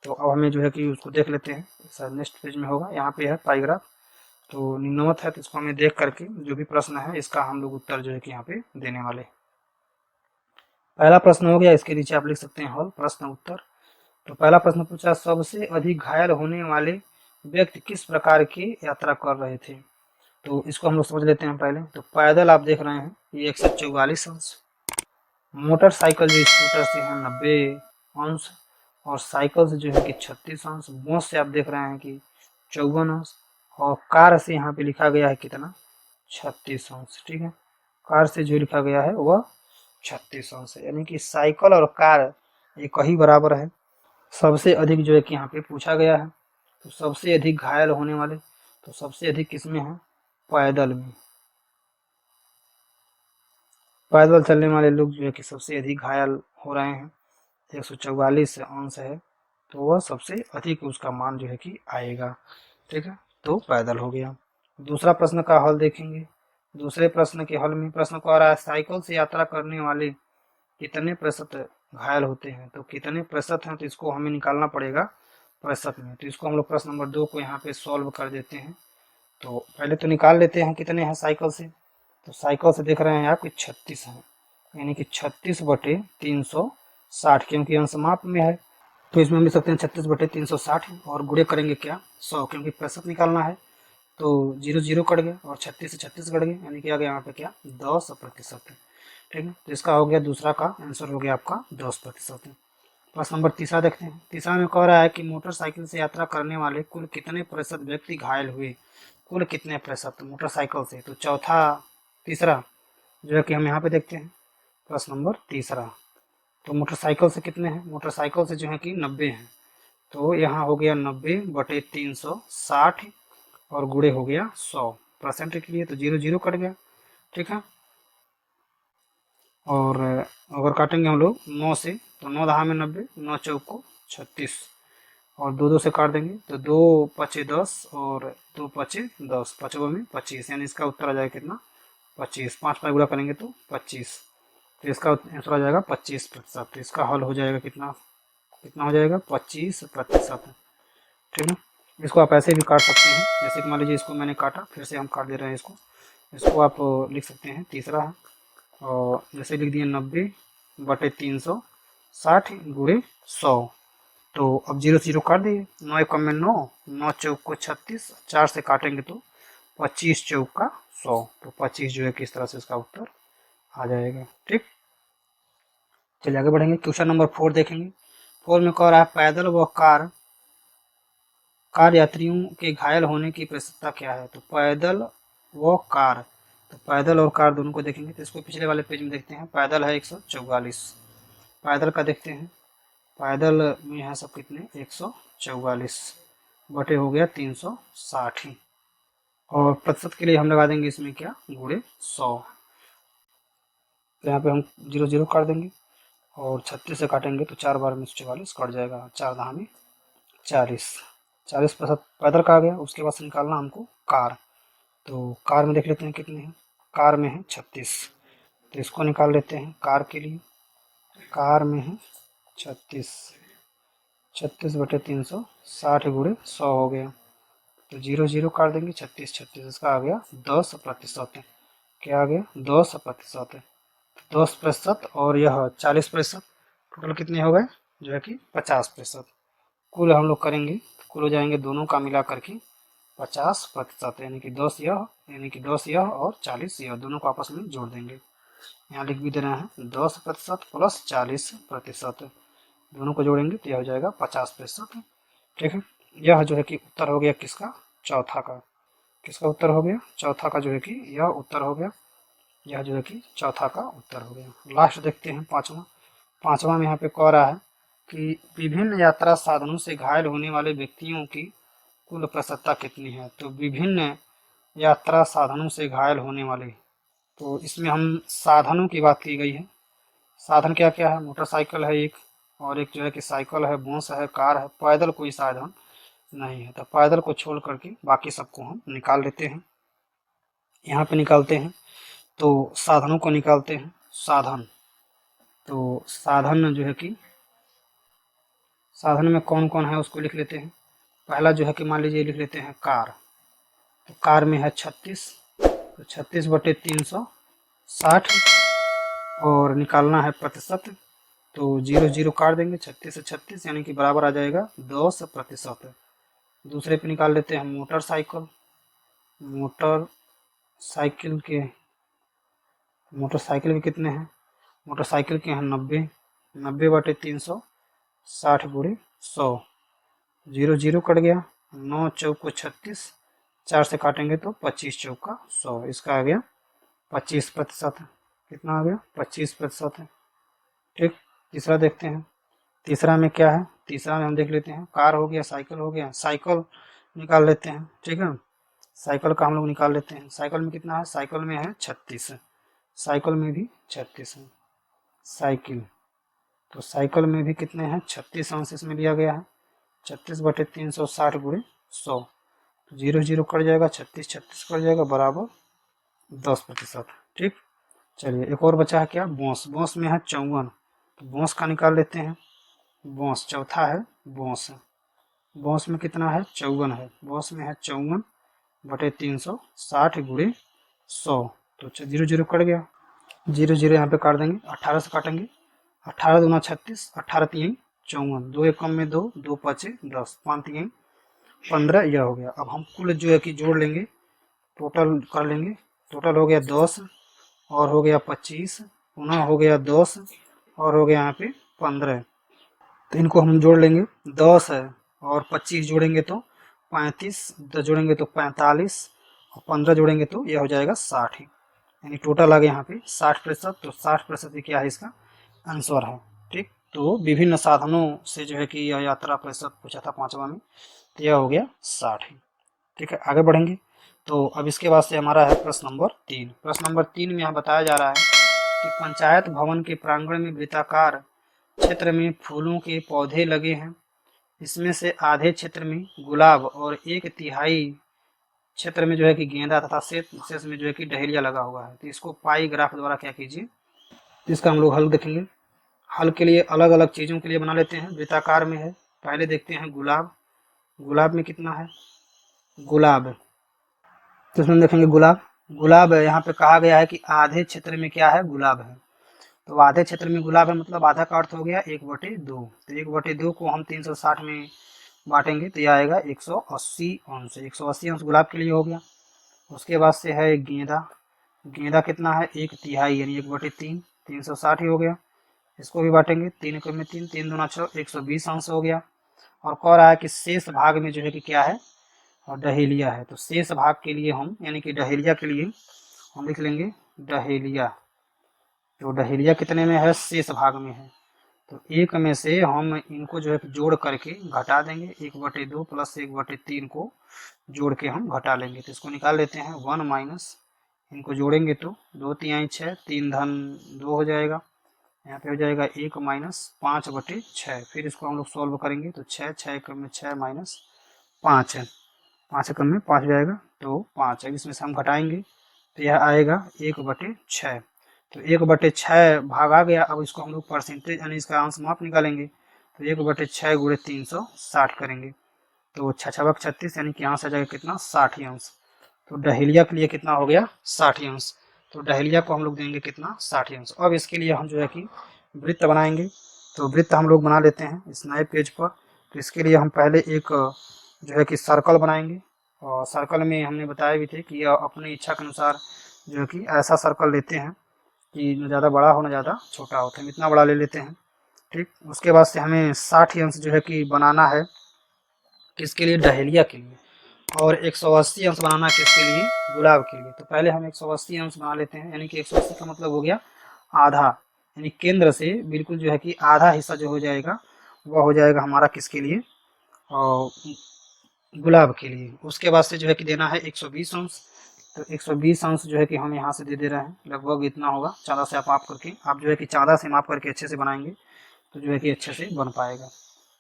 तो अब हमें जो है कि उसको देख लेते हैं, सर नेक्स्ट पेज में होगा, यहाँ पे है पाई ग्राफ, तो निम्नवत है, तो इसको हमें देख करके जो भी प्रश्न है इसका हम लोग उत्तर जो है कि यहाँ पे देने वाले। पहला प्रश्न हो गया, इसके नीचे आप लिख सकते हैं हॉल प्रश्न उत्तर। तो पहला प्रश्न पूछा, सबसे अधिक घायल होने वाले व्यक्ति किस प्रकार की यात्रा कर रहे थे? तो इसको हम लोग समझ लेते हैं पहले। तो पैदल आप देख रहे हैं ये 144 अंश, मोटरसाइकिल जो स्कूटर से है 90 अंश, और साइकिल से जो है कि 36 अंश, बस से आप देख रहे हैं कि 54 अंश, और कार से यहाँ पे लिखा गया है कितना, 36 अंश। ठीक है, कार से जो लिखा गया है वह 36 अंश है, यानी कि साइकिल और कार एक ही बराबर है। सबसे अधिक जो है कि यहाँ पे पूछा गया है, तो सबसे अधिक घायल होने वाले, तो सबसे अधिक किसमें है, पैदल में। पैदल चलने वाले लोग जो है कि सबसे अधिक घायल हो रहे हैं, 144 अंश है, तो वह सबसे अधिक उसका मान जो है कि आएगा। ठीक है, तो पैदल हो गया। दूसरा प्रश्न का हल देखेंगे। दूसरे प्रश्न के हल में प्रश्न को आ रहा है, साइकिल से यात्रा करने वाले कितने प्रतिशत घायल होते हैं? तो कितने प्रतिशत हैं, तो इसको हमें निकालना पड़ेगा प्रतिशत में। तो इसको हम लोग प्रश्न नंबर 2 को यहाँ पे सॉल्व कर देते हैं। तो पहले तो निकाल लेते हैं कितने हैं साइकिल से। तो साइकिल से देख रहे हैं आप कि 36 हैं, यानी कि 36/360, क्योंकि अंश समाप्त में है तो इसमें हम लिख सकते हैं 36/360, और गुणे करेंगे क्या, 100, क्योंकि प्रतिशत निकालना है। तो 0 0 कट गया और 36 से 36 कट गया, यानी कि आ गया यहाँ पे क्या, 10%। ठीक है, तो इसका हो गया, दूसरा का आंसर हो गया आपका 10%। प्रश्न नंबर तीसरा देखते हैं। तीसरा में कह रहा है कि मोटरसाइकिल से यात्रा करने वाले कुल कितने प्रतिशत व्यक्ति घायल हुए? कुल कितने प्रतिशत मोटरसाइकिल से? तो तीसरा जो है कि हम यहाँ पे देखते हैं प्रश्न नंबर तीसरा। तो मोटरसाइकिल से कितने हैं? मोटरसाइकिल से जो है कि 90 हैं, तो यहाँ हो गया 90/360 और गुणे हो गया 100% के लिए, तो 0 0 कट गया। ठीक है, और अगर काटेंगे हम लोग 9 से, तो 9 दहा में 90, 9 चौक को 36, और 2 2 से काट देंगे तो 2 पचे 10 और 2 पचे 10, 5 में 25, यानी इसका उत्तर आ जाएगा कितना, 25। 5 पर गुणा करेंगे तो 25, तो इसका आंसर आ जाएगा 25%। तो इसका हल हो जाएगा कितना, कितना हो जाएगा, 25%। ठीक है, इसको आप ऐसे भी काट सकते हैं, जैसे कि मान लीजिए इसको मैंने काटा, फिर से हम काट दे रहे हैं इसको। इसको आप लिख सकते हैं तीसरा है, और जैसे लिख दिए 90/360 गुणे 100। तो अब 0 0 काट दिए, 9 1 में 9, 9 चौक को 36, 4 से काटेंगे तो 25 चौक का 100, तो 25 जो है किस तरह से इसका उत्तर आ जाएगा। ठीक, चलिए आगे बढ़ेंगे। क्वेश्चन नंबर 4 देखेंगे। 4 में कह रहा है, पैदल व कार यात्रियों के घायल होने की प्रतिशतता क्या है? तो पैदल व कार, तो पैदल और कार दोनों को देखेंगे, तो इसको पिछले वाले पेज में देखते हैं। पैदल है 144, पैदल का देखते हैं, पैदल में है सब कितने, 144 बटे हो गया 360, और प्रतिशत के लिए हम लगा देंगे इसमें क्या, गुणे 100। तो यहाँ पे हम 0 0 काट देंगे, और 36 से काटेंगे तो 4 बार में 144 कट जाएगा, 4 दहा में 40, 40% पैदल का आ गया। उसके बाद से निकालना हमको कार, तो कार में देख लेते हैं कितने हैं, कार में है 36, तो इसको निकाल लेते हैं कार के लिए। कार में है 36, 36/360 गुणे 100 हो गया, तो 0 0 काट देंगे, 36 36, इसका आ गया 10%। क्या आ गया, 10%। 10% और यह 40%, टोटल कितने हो गए, जो है कि 50%। कुल हम लोग करेंगे तो कुल हो जाएंगे दोनों का मिला करके 50%, यानी कि 10 यह, यानी कि 10 यह और 40 यह, दोनों को आपस में जोड़ देंगे। यहाँ लिख भी दे रहे हैं 10% प्लस 40%, दोनों को जोड़ेंगे तो यह हो जाएगा 50%। ठीक है, यह जो है कि उत्तर हो गया किसका, चौथा का। किसका उत्तर हो गया, चौथा का जो है कि यह उत्तर हो गया। यह जो है कि चौथा का उत्तर हो गया। लास्ट देखते हैं पांचवा में यहाँ पे कह रहा है कि विभिन्न यात्रा साधनों से घायल होने वाले व्यक्तियों की कुल प्रतिशतता कितनी है। तो विभिन्न यात्रा साधनों से घायल होने वाले, तो इसमें हम साधनों की बात की गई है। साधन क्या क्या है, मोटरसाइकिल है एक, और एक जो है कि साइकिल है, बस है, कार है, पैदल कोई साधन नहीं है। तो पैदल को छोड़ करके बाकी सबको हम निकाल लेते हैं। यहाँ पे निकालते हैं तो साधनों को निकालते हैं। साधन, तो साधन जो है कि साधन में कौन कौन है उसको लिख लेते हैं। पहला जो है कि मान लीजिए लिख लेते हैं कार। तो कार में है 36, तो 36/360 और निकालना है प्रतिशत। तो 0 0 काट देंगे, 36 से 36 यानी कि बराबर आ जाएगा 10%। दूसरे पे निकाल लेते हैं मोटरसाइकिल। मोटरसाइकिल के कितने हैं, मोटरसाइकिल के हैं 90/360 × 100। 0 0 कट गया, 9 चौको 36, 4 से काटेंगे तो 25 चौका 100, इसका आ गया 25%। कितना आ गया, 25% है। ठीक, तीसरा देखते हैं। तीसरा में क्या है, तीसरा में हम देख लेते हैं कार हो गया, साइकिल हो गया। साइकिल निकाल लेते हैं, ठीक है। साइकिल का हम लोग निकाल लेते हैं। साइकिल में कितना है, साइकिल में है 36, साइकिल में भी 36 है। साइकिल, तो साइकिल में भी कितने हैं, 36 अंश इसमें दिया गया है। 36/360 × 100, तो 0 0 कट जाएगा, 36 36 कट जाएगा, बराबर 10%। ठीक, चलिए एक और बचा है क्या, बॉस। बॉस में है 54, तो बॉस का निकाल लेते हैं। बॉस चौथा है, बॉस। बॉस में कितना है, 54 है। बॉस में है 54/360 × 100, तो 0 0 कट गया, 0 0 यहाँ पे काट देंगे, 18 से काटेंगे। 18 दूना 36, 18 3 54, 2 एकम में 2, 2 5 10, 5 3 15, यह हो गया। अब हम कुल जो है कि जोड़ लेंगे, टोटल कर लेंगे। टोटल हो गया 10 और हो गया 25, पुनः हो गया 10 और हो गया यहाँ पे 15। तो इनको हम जोड़ लेंगे, 10 है और 25 जोड़ेंगे तो 35, 10 जोड़ेंगे तो 45 और 15 जोड़ेंगे तो यह हो जाएगा 60, यानी टोटल आ गया यहाँ पे 60%। तो 60% क्या है, इसका आंसर है। ठीक, तो विभिन्न साधनों से जो है कि यह यात्रा प्रतिशत पूछा था पांचवा में, तो यह हो गया 60। ठीक है, आगे बढ़ेंगे। तो अब इसके बाद से हमारा है प्रश्न नंबर 3। प्रश्न नंबर 3 में यहाँ बताया जा रहा है कि पंचायत भवन के प्रांगण में वृत्ताकार क्षेत्र में फूलों के पौधे लगे हैं। इसमें से आधे क्षेत्र में गुलाब और 1/3 क्षेत्र में जो है कि गेंदा तथा शेष में जो है कि डहेलिया लगा हुआ है। तो इसको पाई ग्राफ द्वारा क्या कीजिए, तो इसका हम लोग हल देखेंगे। हल के लिए अलग अलग चीज़ों के लिए बना लेते हैं। वृत्ताकार में है, पहले देखते हैं गुलाब। गुलाब में कितना है, गुलाब, तो इसमें देखेंगे गुलाब यहाँ पे कहा गया है कि आधे क्षेत्र में क्या है, गुलाब है। तो आधे क्षेत्र में गुलाब है मतलब आधा का अर्थ हो गया 1/2। तो 1/2 को हम 360 में बांटेंगे तो यह आएगा 180 अंश। 180 अंश गुलाब के लिए हो गया। उसके बाद से है गेंदा। गेंदा कितना है, 1/3 यानी 1/3, 360 ही हो गया। इसको भी बांटेंगे, 3 एकम में 3, 3 दूना 6, 120 अंश हो गया। और कह रहा है कि शेष भाग में जो है कि क्या है, और डहेलिया है। तो शेष भाग के लिए हम यानी कि डहेलिया के लिए हम लिख लेंगे डहेलिया। तो डहेलिया कितने में है, शेष भाग में है। तो एक में से हम इनको जो है जोड़ करके घटा देंगे, 1/2 प्लस 1/3 को जोड़ के हम घटा लेंगे। तो इसको निकाल लेते हैं, 1 माइनस, इनको जोड़ेंगे तो 2 3 6, 3 धन 2 हो जाएगा। यहाँ पे हो जाएगा 1 माइनस 5/6। फिर इसको हम लोग सॉल्व करेंगे तो 6 6 एकम में 6 माइनस 5 है, 5 एकम में 5 जाएगा तो 5 है। इसमें से हम घटाएंगे तो यह आएगा 1/6। तो 1/6 भाग आ गया। अब इसको हम लोग परसेंटेज यानी इसका अंश माप निकालेंगे। तो 1/6 × 360 करेंगे तो 6 6 36 यानी कि यहाँ से आ जाएगा कितना, 60 अंश। तो डहेलिया के लिए कितना हो गया, 60 अंश। तो डहेलिया को हम लोग देंगे कितना, 60 अंश। अब इसके लिए हम जो है कि वृत्त बनाएंगे। तो वृत्त हम लोग बना लेते हैं इस नए पेज पर। तो इसके लिए हम पहले एक जो है कि सर्कल बनाएंगे। और सर्कल में हमने बताया भी थे कि अपनी इच्छा के अनुसार जो है कि ऐसा सर्कल लेते हैं कि न ज़्यादा बड़ा हो न ज़्यादा छोटा हो। तो हम इतना बड़ा ले लेते हैं। ठीक, उसके बाद से हमें 60 अंश जो है कि बनाना है किसके लिए, डहेलिया के लिए। और 180 अंश बनाना किसके लिए, गुलाब के लिए। तो पहले हम 180 अंश बना लेते हैं, यानी कि 180 का मतलब हो गया आधा, यानी केंद्र से बिल्कुल जो है कि आधा हिस्सा जो हो जाएगा वह हो जाएगा हमारा किसके लिए, और गुलाब के लिए। उसके बाद से जो है कि देना है 120 अंश। तो 120 अंश जो है कि हम यहाँ से दे रहे हैं, लगभग इतना होगा। चाँदा से आप माप करके, आप जो है कि चाँदा से माप करके अच्छे से बनाएंगे तो जो है कि अच्छे से बन पाएगा।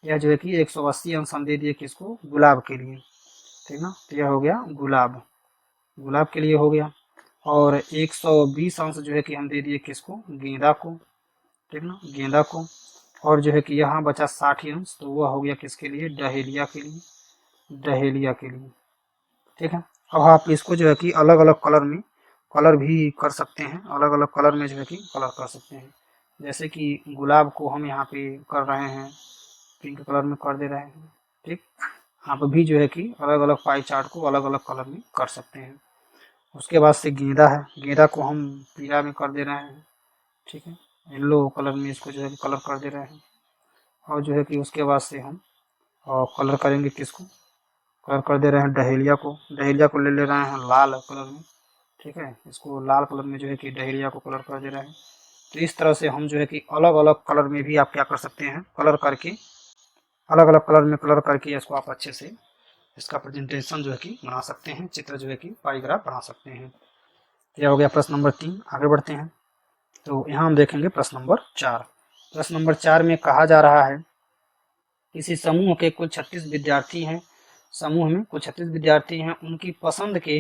यह जो है कि 180 अंश हम दे दिए किसको, गुलाब के लिए, ठीक ना। तो यह हो गया गुलाब, गुलाब के लिए हो गया। और 120 अंश जो है कि हम दे दिए किसको, गेंदा को, ठीक ना, गेंदा को। और जो है कि यहाँ बचा 60 अंश, तो वह हो गया किसके लिए, डहेलिया के लिए, डहेलिया के लिए, ठीक है। अब आप इसको जो है कि अलग अलग कलर में कलर भी कर सकते हैं, अलग अलग कलर में जो है कि कलर कर सकते हैं। जैसे कि गुलाब को हम यहाँ पे कर रहे हैं, पिंक कलर में कर दे रहे हैं, ठीक। आप भी जो है कि अलग अलग पाई चार्ट को अलग अलग कलर में कर सकते हैं। उसके बाद से गेंदा है, गेंदा को हम पीला में कर दे रहे हैं, ठीक है, येलो कलर में इसको जो है कि कलर कर दे रहे हैं। और जो है कि उसके बाद से हम कलर करेंगे किसको, कलर कर दे रहे हैं डहेलिया को, डहेलिया को ले ले रहे हैं लाल कलर में, ठीक है, इसको लाल कलर में जो है कि डहेलिया को कलर कर दे रहे हैं। तो इस तरह से हम जो है कि अलग अलग कलर में भी आप क्या कर सकते हैं, कलर करके, अलग अलग कलर में कलर करके इसको आप अच्छे से इसका प्रेजेंटेशन जो है कि बना सकते हैं, चित्र जो है कि पाईग्राफ बना सकते हैं। यह हो गया प्रश्न नंबर 3। आगे बढ़ते हैं। तो यहाँ हम देखेंगे प्रश्न नंबर 4। प्रश्न नंबर 4 में कहा जा रहा है, किसी समूह के कुल 36 विद्यार्थी हैं, समूह में कुल 36 विद्यार्थी हैं, उनकी पसंद के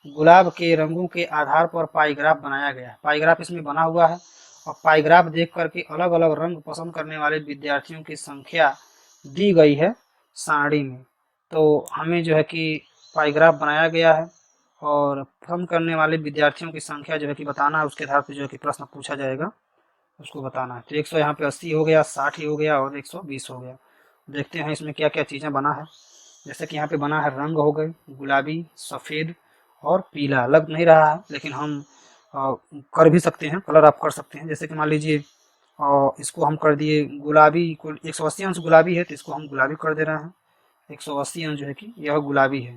गुलाब के रंगों के आधार पर पाईग्राफ बनाया गया है। पाईग्राफ इसमें बना हुआ है और पाईग्राफ देख करके अलग अलग रंग पसंद करने वाले विद्यार्थियों की संख्या दी गई है सारणी में। तो हमें जो है कि पाईग्राफ बनाया गया है और पसंद करने वाले विद्यार्थियों की संख्या जो है कि बताना है, उसके आधार पर जो है कि प्रश्न पूछा जाएगा, उसको बताना है। तो 100 यहाँ पे 80 हो गया, 60 हो गया और 120 हो गया। देखते हैं इसमें क्या क्या चीज़ें बना है। जैसे कि यहाँ पे बना है रंग हो गए गुलाबी, सफ़ेद और पीला। लग नहीं रहा है लेकिन हम कर भी सकते हैं, कलर आप कर सकते हैं। जैसे कि मान लीजिए इसको हम कर दिए गुलाबी, कुल 180 अंश गुलाबी है तो इसको हम गुलाबी कर दे रहे हैं। 180 अंश जो है कि यह गुलाबी है,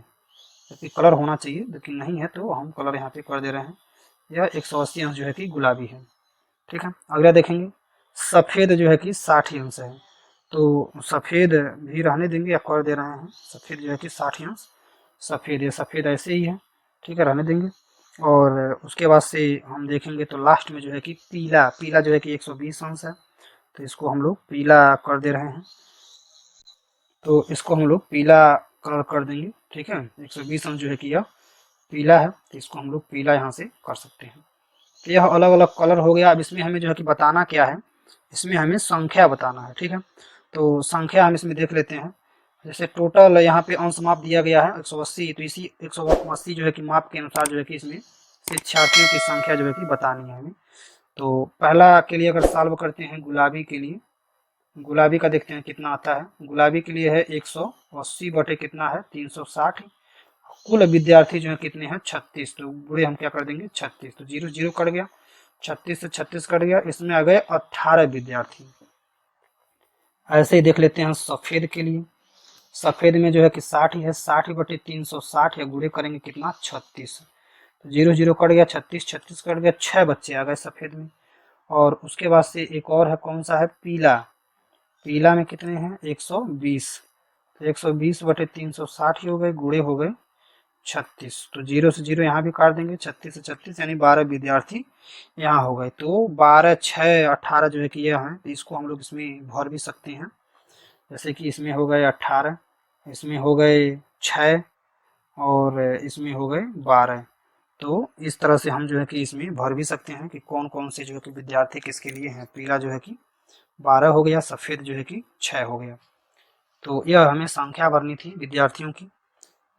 जबकि कलर होना चाहिए लेकिन नहीं है तो हम कलर यहाँ पे कर दे रहे हैं। यह 180 अंश जो है कि गुलाबी है, ठीक है। अगला देखेंगे, सफ़ेद जो है कि 60 अंश है, तो सफ़ेद भी रहने देंगे या कर दे रहे हैं। सफ़ेद जो है कि 60 अंश सफ़ेद, ये सफ़ेद ऐसे ही है, ठीक है, रहने देंगे। और उसके बाद से हम देखेंगे तो लास्ट में जो है कि पीला, पीला जो है कि 120 अंश है, तो इसको हम लोग पीला कर दे रहे हैं। तो इसको हम लोग पीला कलर कर देंगे, ठीक है। 120 अंश जो है कि यह पीला है तो इसको हम लोग पीला यहाँ से कर सकते हैं। तो यह अलग अलग कलर हो गया। अब इसमें हमें जो है कि बताना क्या है, इसमें हमें संख्या बताना है, ठीक है। तो संख्या हम इसमें देख लेते हैं। जैसे टोटल यहाँ पे अंश माप दिया गया है 180, तो इसी 180 जो है कि माप के अनुसार जो है कि इसमें शिक्षार्थियों की संख्या जो है कि बतानी है हमें। तो पहला के लिए अगर सॉल्व करते हैं गुलाबी के लिए, गुलाबी का देखते हैं कितना आता है। गुलाबी के लिए है 180 बटे कितना है 360। कुल विद्यार्थी जो है कितने हैं 36, तो बुरे हम क्या कर देंगे 36, तो 0 0 कट गया, 36 से 36 कट गया, इसमें आ गए 18 विद्यार्थी। ऐसे ही देख लेते हैं सफेद के लिए। सफेद में जो है कि 60 ही है, 60 बटे 360 या गुणे करेंगे कितना 36, तो 0 0 कट गया, 36 36 कट गया, 6 बच्चे आ गए सफेद में। और उसके बाद से एक और है, कौन सा है, पीला। पीला में कितने हैं 120, तो 120 बटे 360 ही हो गए, गुणे हो गए 36, तो 0 से 0 यहाँ भी काट देंगे, 36 से 36 यानी 12 विद्यार्थी यहाँ हो गए। तो 12 6 18 जो है कि यह है, तो इसको हम लोग इसमें भर भी सकते हैं। जैसे कि इसमें हो गए 18, इसमें हो गए 6 और इसमें हो गए 12। तो इस तरह से हम जो है कि इसमें भर भी सकते हैं कि कौन कौन से जो है कि विद्यार्थी किसके लिए हैं। पीला जो है कि 12 हो गया, सफ़ेद जो है कि 6 हो गया। तो यह हमें संख्या भरनी थी विद्यार्थियों की।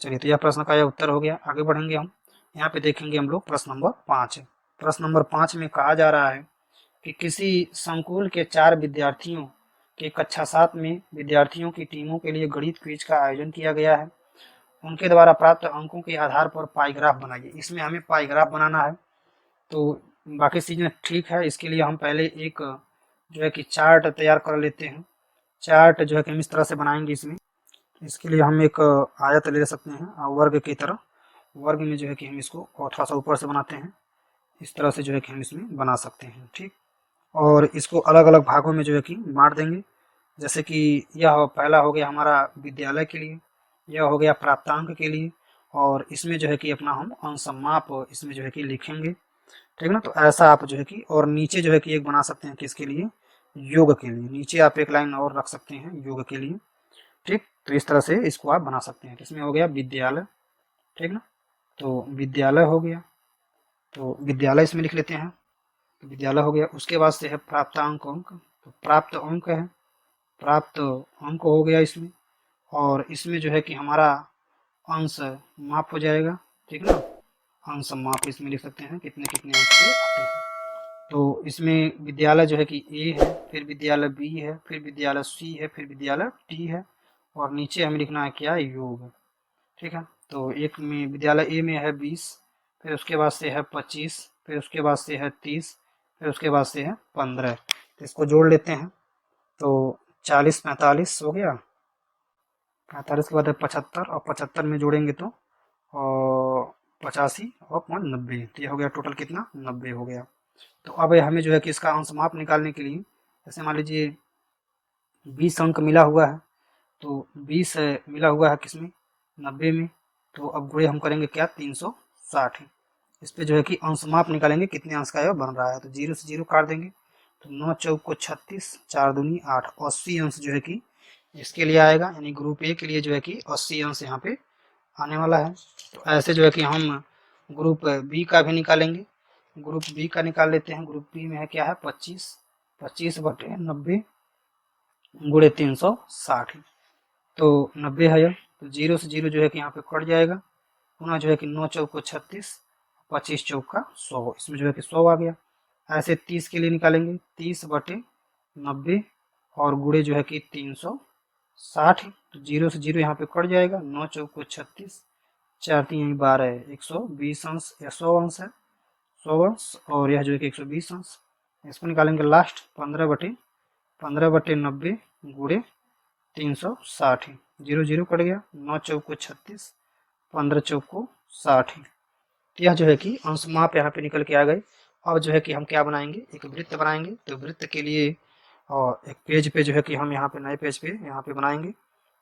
चलिए, तो यह प्रश्न का यह उत्तर हो गया। आगे बढ़ेंगे हम, यहाँ पे देखेंगे हम लोग प्रश्न नंबर 5। प्रश्न नंबर 5 में कहा जा रहा है कि किसी संकुल के 4 विद्यार्थियों के कक्षा 7 में विद्यार्थियों की टीमों के लिए गणित क्विज का आयोजन किया गया है। उनके द्वारा प्राप्त अंकों के आधार पर पाईग्राफ बनाइए। इसमें हमें पाईग्राफ बनाना है, तो बाकी चीज़ें ठीक है। इसके लिए हम पहले एक जो है कि चार्ट तैयार कर लेते हैं। चार्ट जो है कि हम इस तरह से बनाएंगे इसमें, इसके लिए हम एक आयत ले सकते हैं वर्ग की तरह। वर्ग में जो है कि हम इसको और थोड़ा सा ऊपर से बनाते हैं, इस तरह से जो है कि हम इसमें बना सकते हैं। ठीक, और इसको अलग अलग भागों में जो है कि बांट देंगे। जैसे कि यह पहला हो गया हमारा विद्यालय के लिए, यह हो गया प्राप्तांक के लिए, और इसमें जो है कि अपना हम अंशमाप इसमें जो है कि लिखेंगे। ठीक है ना, तो ऐसा आप जो है कि, और नीचे जो है कि एक बना सकते हैं किसके लिए, योग के लिए। नीचे आप एक लाइन और रख सकते हैं योग के लिए। ठीक, तो इस तरह से इसको आप बना सकते हैं। इसमें हो गया विद्यालय, ठीक ना, तो विद्यालय हो गया, तो विद्यालय इसमें लिख लेते हैं, तो विद्यालय हो गया। उसके बाद से है प्राप्तांक अंक, तो प्राप्त अंक है, प्राप्त अंक हो गया इसमें। और इसमें जो है कि हमारा अंश माप हो जाएगा। ठीक ना, अंश माप इसमें लिख सकते हैं कितने कितने अंक से आते हैं। तो इसमें विद्यालय जो है कि ए है, फिर विद्यालय बी है, फिर विद्यालय सी है, फिर विद्यालय टी है, और नीचे हमें लिखना है क्या, योग। ठीक है, तो एक में विद्यालय ए में है 20, फिर उसके बाद से है 25, फिर उसके बाद से है 30, फिर उसके बाद से है 15। तो इसको जोड़ लेते हैं, तो 40 45 हो गया, 45 के बाद है 75, और 75 में जोड़ेंगे तो और 85 और 90, तो ये हो गया टोटल कितना, 90 हो गया। तो अब हमें जो है कि इसका अंश माप निकालने के लिए, जैसे मान लीजिए 20 अंक मिला हुआ है, तो 20 मिला हुआ है किसमें, 90 में, तो अब गुणे हम करेंगे क्या, 360। इस पे जो है कि अंश माप निकालेंगे कितने अंश का यह बन रहा है, तो जीरो से जीरो काट देंगे, तो 9 चौक को 36, 4 दूनी 8, 80 अंश जो है कि इसके लिए आएगा, यानी ग्रुप ए के लिए जो है कि 80 अंश यहाँ पे आने वाला है। तो ऐसे जो है कि हम ग्रुप बी का भी निकालेंगे। ग्रुप बी का निकाल लेते हैं। ग्रुप बी में है क्या है, 25, 25/90 गुणे 360, तो 90 है यह। तो जीरो से जीरो जो है कि यहाँ पे कट जाएगा, पुनः जो है कि 9 चौक को 36, 25 चौक का 100, इसमें जो है कि 100 आ गया। ऐसे 30 के लिए निकालेंगे, 30/90 और गुणे जो है कि 360, तो जीरो से जीरो यहाँ पे कट जाएगा, 9 चौक को 36, 4 3 12, 120 अंश या 100 अंश है, 100 अंश, और यह जो है कि 120 अंश। इसको निकालेंगे लास्ट, 15/90 गुणे 360, जीरो जीरो कट गया, 9 चौक को 36, 15 चौक को 60। यह जो है कि अंश माप यहाँ पे निकल के आ गए। अब जो है कि हम क्या बनाएंगे, एक वृत्त बनाएंगे। तो वृत्त के लिए और एक पेज पे जो है कि हम यहाँ पे नए पेज पे यहाँ पे बनाएंगे।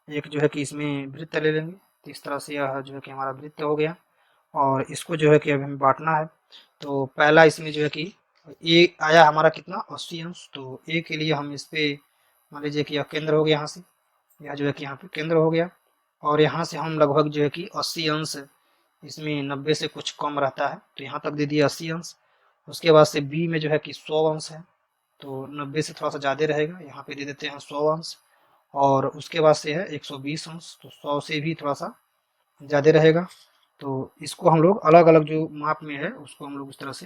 एक जो है कि इसमें वृत्त ले लेंगे, तो इस तरह से यह जो है कि हमारा वृत्त हो गया। और इसको जो है कि अभी हमें बांटना है। तो पहला इसमें जो है कि ए आया हमारा कितना, 80 अंश, तो ए के लिए हम इस पे मान लीजिए कि यह केंद्र हो गया, यहाँ से यह जो है कि यहाँ पे केंद्र हो गया, और यहाँ से हम लगभग जो है कि 80 अंश, इसमें 90 से कुछ कम रहता है, तो यहाँ तक दे दिया 80 अंश। उसके बाद से बी में जो है कि 100 अंश है, तो 90 से थोड़ा सा ज़्यादा रहेगा, यहाँ पे दे देते हैं 100 अंश। और उसके बाद से है 120 अंश, तो 100 से भी थोड़ा सा ज़्यादा रहेगा। तो इसको हम लोग अलग अलग जो माप में है उसको हम लोग इस तरह से,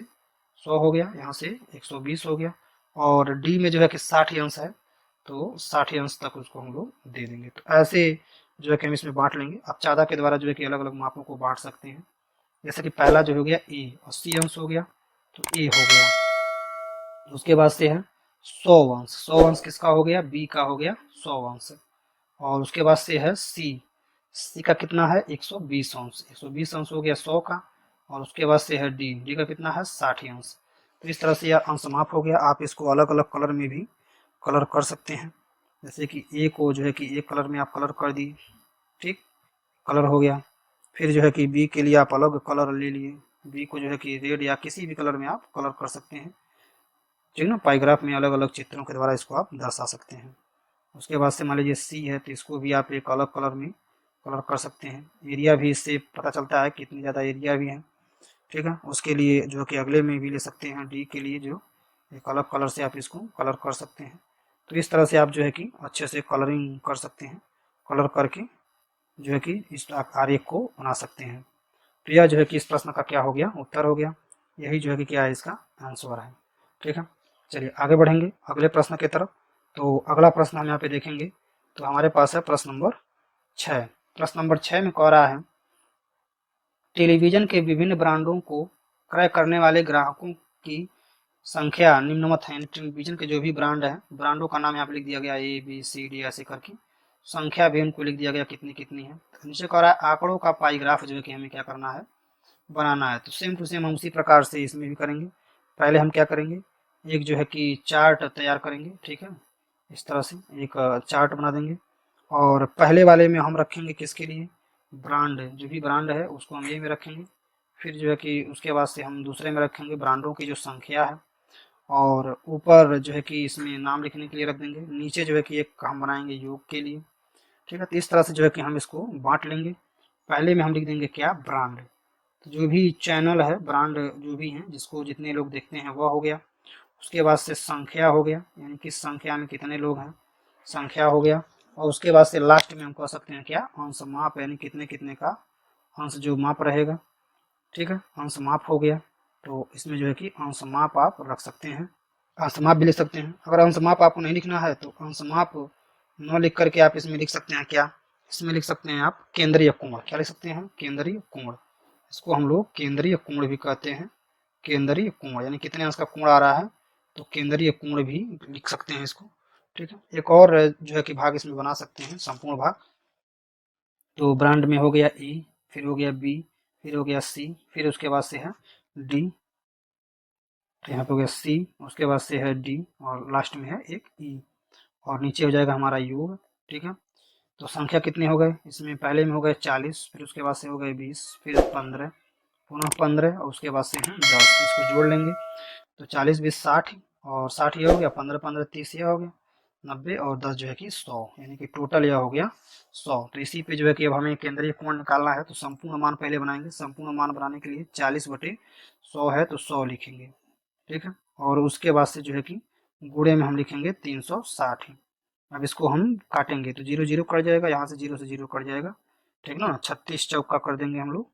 100 हो गया, यहाँ से 120 हो गया, और डी में जो है कि 60 अंश है, तो 60 अंश तक उसको हम लोग दे देंगे। तो ऐसे जो है कि हम इसमें बांट लेंगे। आप चादा के द्वारा जो है कि अलग अलग मापों को बांट सकते हैं। जैसे कि पहला जो हो गया ए, 80 अंश हो गया, तो ए हो गया। उसके बाद से है 100 अंश, 100 अंश किसका हो गया, बी का हो गया 100 अंश। और उसके बाद से है सी, सी का कितना है 120 अंश, 120 अंश हो गया 100 का। और उसके बाद से है डी, डी का कितना है 60 अंश। तो इस तरह से यह अंश माप हो गया। आप इसको अलग अलग कलर में भी कलर कर सकते हैं। जैसे कि ए को जो है कि एक कलर में आप कलर कर दिए, ठीक, कलर हो गया। फिर जो है कि बी के लिए आप अलग कलर ले लिए, बी को जो है कि रेड या किसी भी कलर में आप कलर कर सकते हैं। ठीक ना, पाइग्राफ में अलग अलग चित्रों के द्वारा इसको आप दर्शा सकते हैं। उसके बाद से मान लीजिए सी है, तो इसको भी आप एक अलग कलर में कलर कर सकते हैं। एरिया भी इससे पता चलता है कितनी ज़्यादा एरिया भी है। ठीक है, उसके लिए जो कि अगले में भी ले सकते हैं, डी के लिए जो एक अलग कलर से आप इसको कलर कर सकते हैं। तो इस तरह से आप जो है कि अच्छे से कलरिंग कर सकते हैं, कलर करके जो है कि इस आरेख को बना सकते हैं। तो यह जो है कि इस प्रश्न का क्या हो गया, उत्तर हो गया। यही जो है कि क्या है, इसका आंसर है। ठीक है, चलिए आगे बढ़ेंगे अगले प्रश्न की तरफ। तो अगला प्रश्न हम यहाँ पे देखेंगे। तो हमारे पास है प्रश्न नंबर 6। प्रश्न नंबर 6 में कह रहा है, टेलीविजन के विभिन्न ब्रांडों को क्रय करने वाले ग्राहकों की संख्या निम्नवत है। टेलीविजन के जो भी ब्रांड है, ब्रांडों का नाम यहाँ पे लिख दिया गया, ए बी सी डी ऐसे करके संख्या भी हमको लिख दिया गया कितनी कितनी है। तो नीचे कह रहा है आंकड़ों का पाई ग्राफ जो है कि हमें क्या करना है, बनाना है। तो सेम टू सेम हम उसी प्रकार से इसमें भी करेंगे। पहले हम क्या करेंगे, एक जो है कि चार्ट तैयार करेंगे, ठीक है। इस तरह से एक चार्ट बना देंगे और पहले वाले में हम रखेंगे किसके लिए, ब्रांड, जो भी ब्रांड है उसको हम ये में रखेंगे। फिर जो है कि उसके बाद से हम दूसरे में रखेंगे ब्रांडों की जो संख्या है, और ऊपर जो है कि इसमें नाम लिखने के लिए रख देंगे। नीचे जो है कि एक हम बनाएंगे योग के लिए, ठीक है। तो इस तरह से जो है कि हम इसको बांट लेंगे। पहले में हम लिख देंगे क्या, ब्रांड। तो जो भी चैनल है, ब्रांड जो भी हैं जिसको जितने लोग देखते हैं वह हो गया। उसके बाद से संख्या हो गया, यानी कि संख्या में कितने लोग हैं, संख्या हो गया। और उसके बाद से लास्ट में हम कह सकते हैं क्या, अंश माप, यानी कितने कितने का अंश जो माप रहेगा, ठीक है। अंश माप हो गया। तो इसमें जो है कि अंश माप आप रख सकते हैं, अंश माप भी लिख सकते हैं। अगर अंश माप आपको नहीं लिखना है तो अंश माप न लिख करके आप इसमें लिख सकते हैं क्या, इसमें लिख सकते हैं आप केंद्रीय कोण। क्या लिख सकते हैं, केंद्रीय कोण। इसको हम लोग केंद्रीय कोण भी कहते हैं। केंद्रीय कोण यानी कितने अंश का कोण आ रहा है, तो केंद्रीय कोण भी लिख सकते हैं इसको, ठीक है। एक और जो है कि भाग इसमें बना सकते हैं, संपूर्ण भाग। तो ब्रांड में हो गया ए, फिर हो गया बी, फिर हो गया सी, फिर उसके बाद से है डी। तो यहाँ पे हो गया सी, उसके बाद से है डी, और लास्ट में है एक ई, और नीचे हो जाएगा हमारा योग, ठीक है। तो संख्या कितने हो गए इसमें, पहले में हो गए 40, फिर उसके बाद से हो गए 20, फिर 15, पुनः 15, और उसके बाद से है 10। इसको जोड़ लेंगे तो 40 20 60, और 60 ये हो गया, 15 15 30 ये हो गया, 90, और 10 जो है कि 100, यानी कि टोटल यह हो गया 100। तो इसी पे जो है कि अब हमें केंद्रीय कोण निकालना है। तो संपूर्ण मान पहले बनाएंगे। संपूर्ण मान बनाने के लिए 40/100 है तो 100 लिखेंगे, ठीक है। और उसके बाद से जो है कि गुणे में हम लिखेंगे 360। अब इसको हम काटेंगे तो 0 0 कट जाएगा, यहाँ से 0 से 0 कट जाएगा, ठीक ना। 36 चौका कर देंगे हम लोग,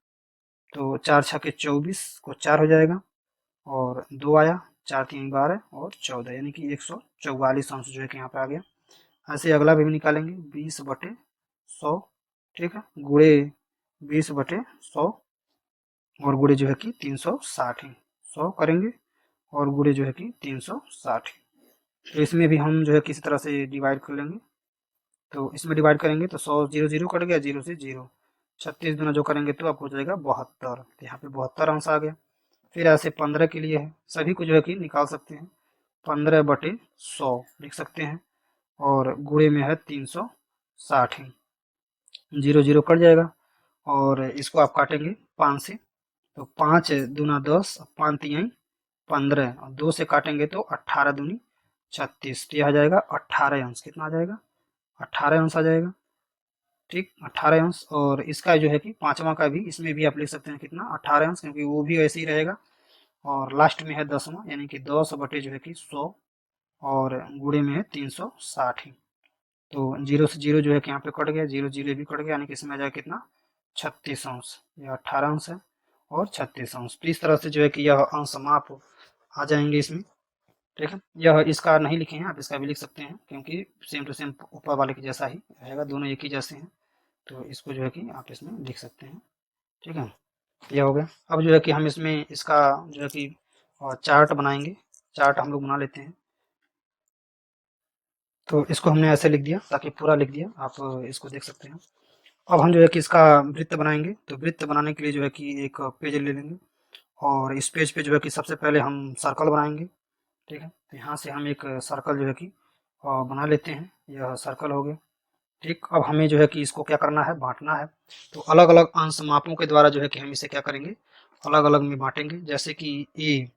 तो 4 छके 24 को 4 हो जाएगा, और 2 आया, 4 3 12 और 14, यानी कि 144 अंश जो है कि यहाँ पे आ गया। ऐसे अगला भी निकालेंगे 20/100, ठीक है, गुणे 20/100, और गुणे जो है कि 360 है, 100 करेंगे और गुणे जो है कि 360। तो इसमें भी हम जो है किसी तरह से डिवाइड कर लेंगे। तो इसमें डिवाइड करेंगे तो 100 0 0 कट गया, 0 से 0, 36 गुना जो करेंगे तो आपको हो जाएगा 72। तो यहाँ पे 72 अंश आ गया। फिर ऐसे 15 के लिए है, सभी को जो है कि निकाल सकते हैं। 15/100 लिख सकते हैं, और गुणे में है 360, 0 0 कट जाएगा, और इसको आप काटेंगे 5 से। तो 5 दूना 10, 5 तिहाई 15, और 2 से काटेंगे तो 18 दूनी 36। तो यह आ जाएगा 18 अंश। कितना आ जाएगा, 18 अंश आ जाएगा, ठीक, 18 अंश। और इसका जो है कि पांचवा का भी इसमें भी आप लिख सकते हैं कितना, 18 अंश, क्योंकि वो भी ऐसे ही रहेगा। और लास्ट में है 10वां, यानी कि 10 बटे जो है कि 100, और गुणे में है 360। तो 0 से 0 जो है कि यहाँ पे कट गया, 0 0 भी कट गया, यानी कि इसमें आ जाएगा कितना, 36 अंश। यह 18 अंश है और 36 अंश। तो इस तरह से जो है कि यह अंश माप आ जाएंगे इसमें, ठीक है। यह इसका नहीं लिखे हैं, आप इसका भी लिख सकते हैं, क्योंकि सेम टू सेम ऊपर वाले के जैसा ही रहेगा, दोनों एक ही जैसे हैं। तो इसको जो है कि आप इसमें लिख सकते हैं, ठीक है। यह हो गया। अब जो है कि हम इसमें इसका जो है कि चार्ट बनाएंगे। चार्ट हम लोग बना लेते हैं। तो इसको हमने ऐसे लिख दिया, ताकि पूरा लिख दिया, आप इसको देख सकते हैं। अब हम जो है कि इसका वृत्त बनाएंगे। तो वृत्त बनाने के लिए जो है कि एक पेज ले लेंगे, और इस पेज पे जो है कि सबसे पहले हम सर्कल बनाएंगे, ठीक है। तो यहाँ से हम एक सर्कल जो है कि बना लेते हैं। यह सर्कल हो गया, ठीक। अब हमें जो है कि इसको क्या करना है, बांटना है। तो अलग अलग अंश मापों के द्वारा जो है कि हम इसे क्या करेंगे, अलग अलग में बांटेंगे। जैसे कि ए,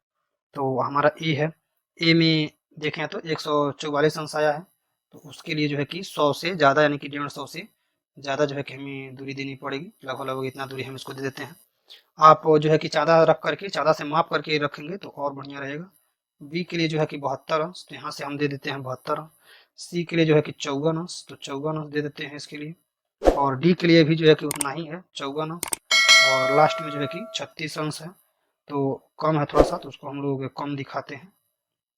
तो हमारा ए है, ए में देखें तो 144 अंश आया है। तो उसके लिए जो है कि 100 से ज़्यादा, यानी कि 150 से ज़्यादा जो है कि हमें दूरी देनी पड़ेगी। लगभग लगभग इतना दूरी हम इसको दे देते हैं। आप जो है कि ज़्यादा रख करके, ज़्यादा से माप करके रखेंगे तो और बढ़िया रहेगा। बी के लिए जो है कि 72 अंश, तो यहाँ से हम दे देते हैं 72 अंश। सी के लिए जो है कि 54 अंश, तो 54 अंश दे देते हैं इसके लिए। और डी के लिए भी जो है कि उतना ही है, 54 अंश। और लास्ट में जो है कि 36 अंश है, तो कम है थोड़ा सा, तो उसको हम लोग कम दिखाते हैं,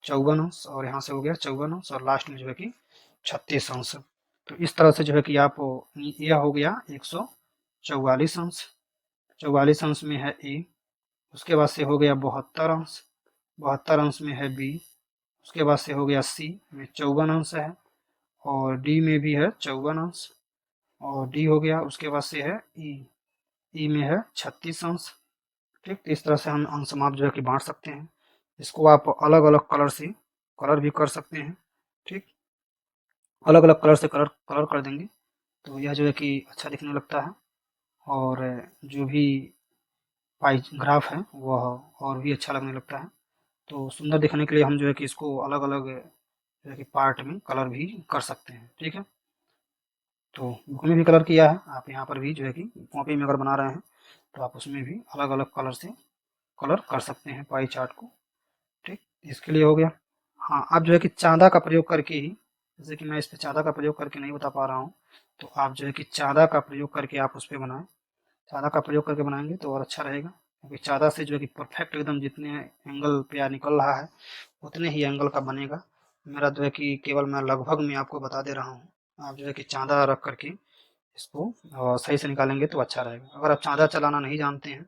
54 अंश। और यहाँ से हो गया 54 अंश, और लास्ट में जो है कि 36 अंश। तो इस तरह से जो है कि आप, यह हो गया 144 अंश। 44 अंश में है ए। उसके बाद से हो गया 72 अंश। 72 अंश में है बी। उसके बाद से हो गया सी में 54 अंश है। और डी में भी है 54 अंश, और डी हो गया, उसके बाद से है ई में है 36 अंश। ठीक, तो इस तरह से हम अंश माप जो है कि बांट सकते हैं। इसको आप अलग अलग कलर से कलर भी कर सकते हैं। ठीक, अलग अलग कलर से कलर कलर कर देंगे तो यह जो है कि अच्छा दिखने लगता है, और जो भी पाई ग्राफ है वह और भी अच्छा लगने लगता है। तो सुंदर दिखने के लिए हम जो है कि इसको अलग अलग जो है कि पार्ट में कलर भी कर सकते हैं। ठीक है, तो बुक में भी कलर किया है, आप यहाँ पर भी जो है कि कॉपी में अगर बना रहे हैं तो आप उसमें भी अलग अलग कलर से कलर कर सकते हैं पाई चार्ट को। ठीक, इसके लिए हो गया। हाँ, आप जो है कि चाँदा का प्रयोग करके ही, जैसे कि मैं इस पे चाँदा का प्रयोग करके नहीं बता पा रहा हूँ, तो आप जो है कि चाँदा का प्रयोग करके आप उस पे बनाएं। चाँदा का प्रयोग करके बनाएंगे तो और अच्छा रहेगा, क्योंकि चाँदा से जो है कि परफेक्ट एकदम जितने एंगल पे या निकल रहा है उतने ही एंगल का बनेगा। मेरा जो है कि केवल मैं लगभग में आपको बता दे रहा हूँ, आप जो है कि चाँदा रख करके इसको सही से निकालेंगे तो अच्छा रहेगा। अगर आप चाँदा चलाना नहीं जानते हैं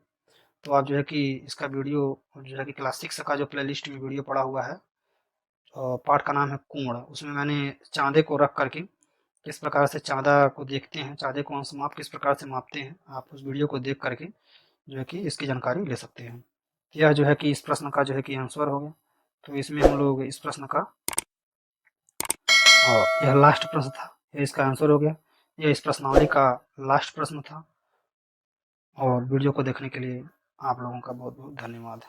तो आप जो है कि इसका वीडियो जो है कि क्लास 6 का जो प्लेलिस्ट में वीडियो पड़ा हुआ है, पाठ का नाम है कोण, उसमें मैंने चाँदे को रख करके किस प्रकार से चाँदा को देखते हैं, चाँदे को अंश माप किस प्रकार से मापते हैं, आप उस वीडियो को देख करके जो है कि इसकी जानकारी ले सकते हैं। यह जो है कि इस प्रश्न का जो है कि आंसर हो गया। तो इसमें हम लोग इस प्रश्न का, और यह लास्ट प्रश्न था, यह इसका आंसर हो गया। यह इस प्रश्नावली का लास्ट प्रश्न था। और वीडियो को देखने के लिए आप लोगों का बहुत बहुत धन्यवाद।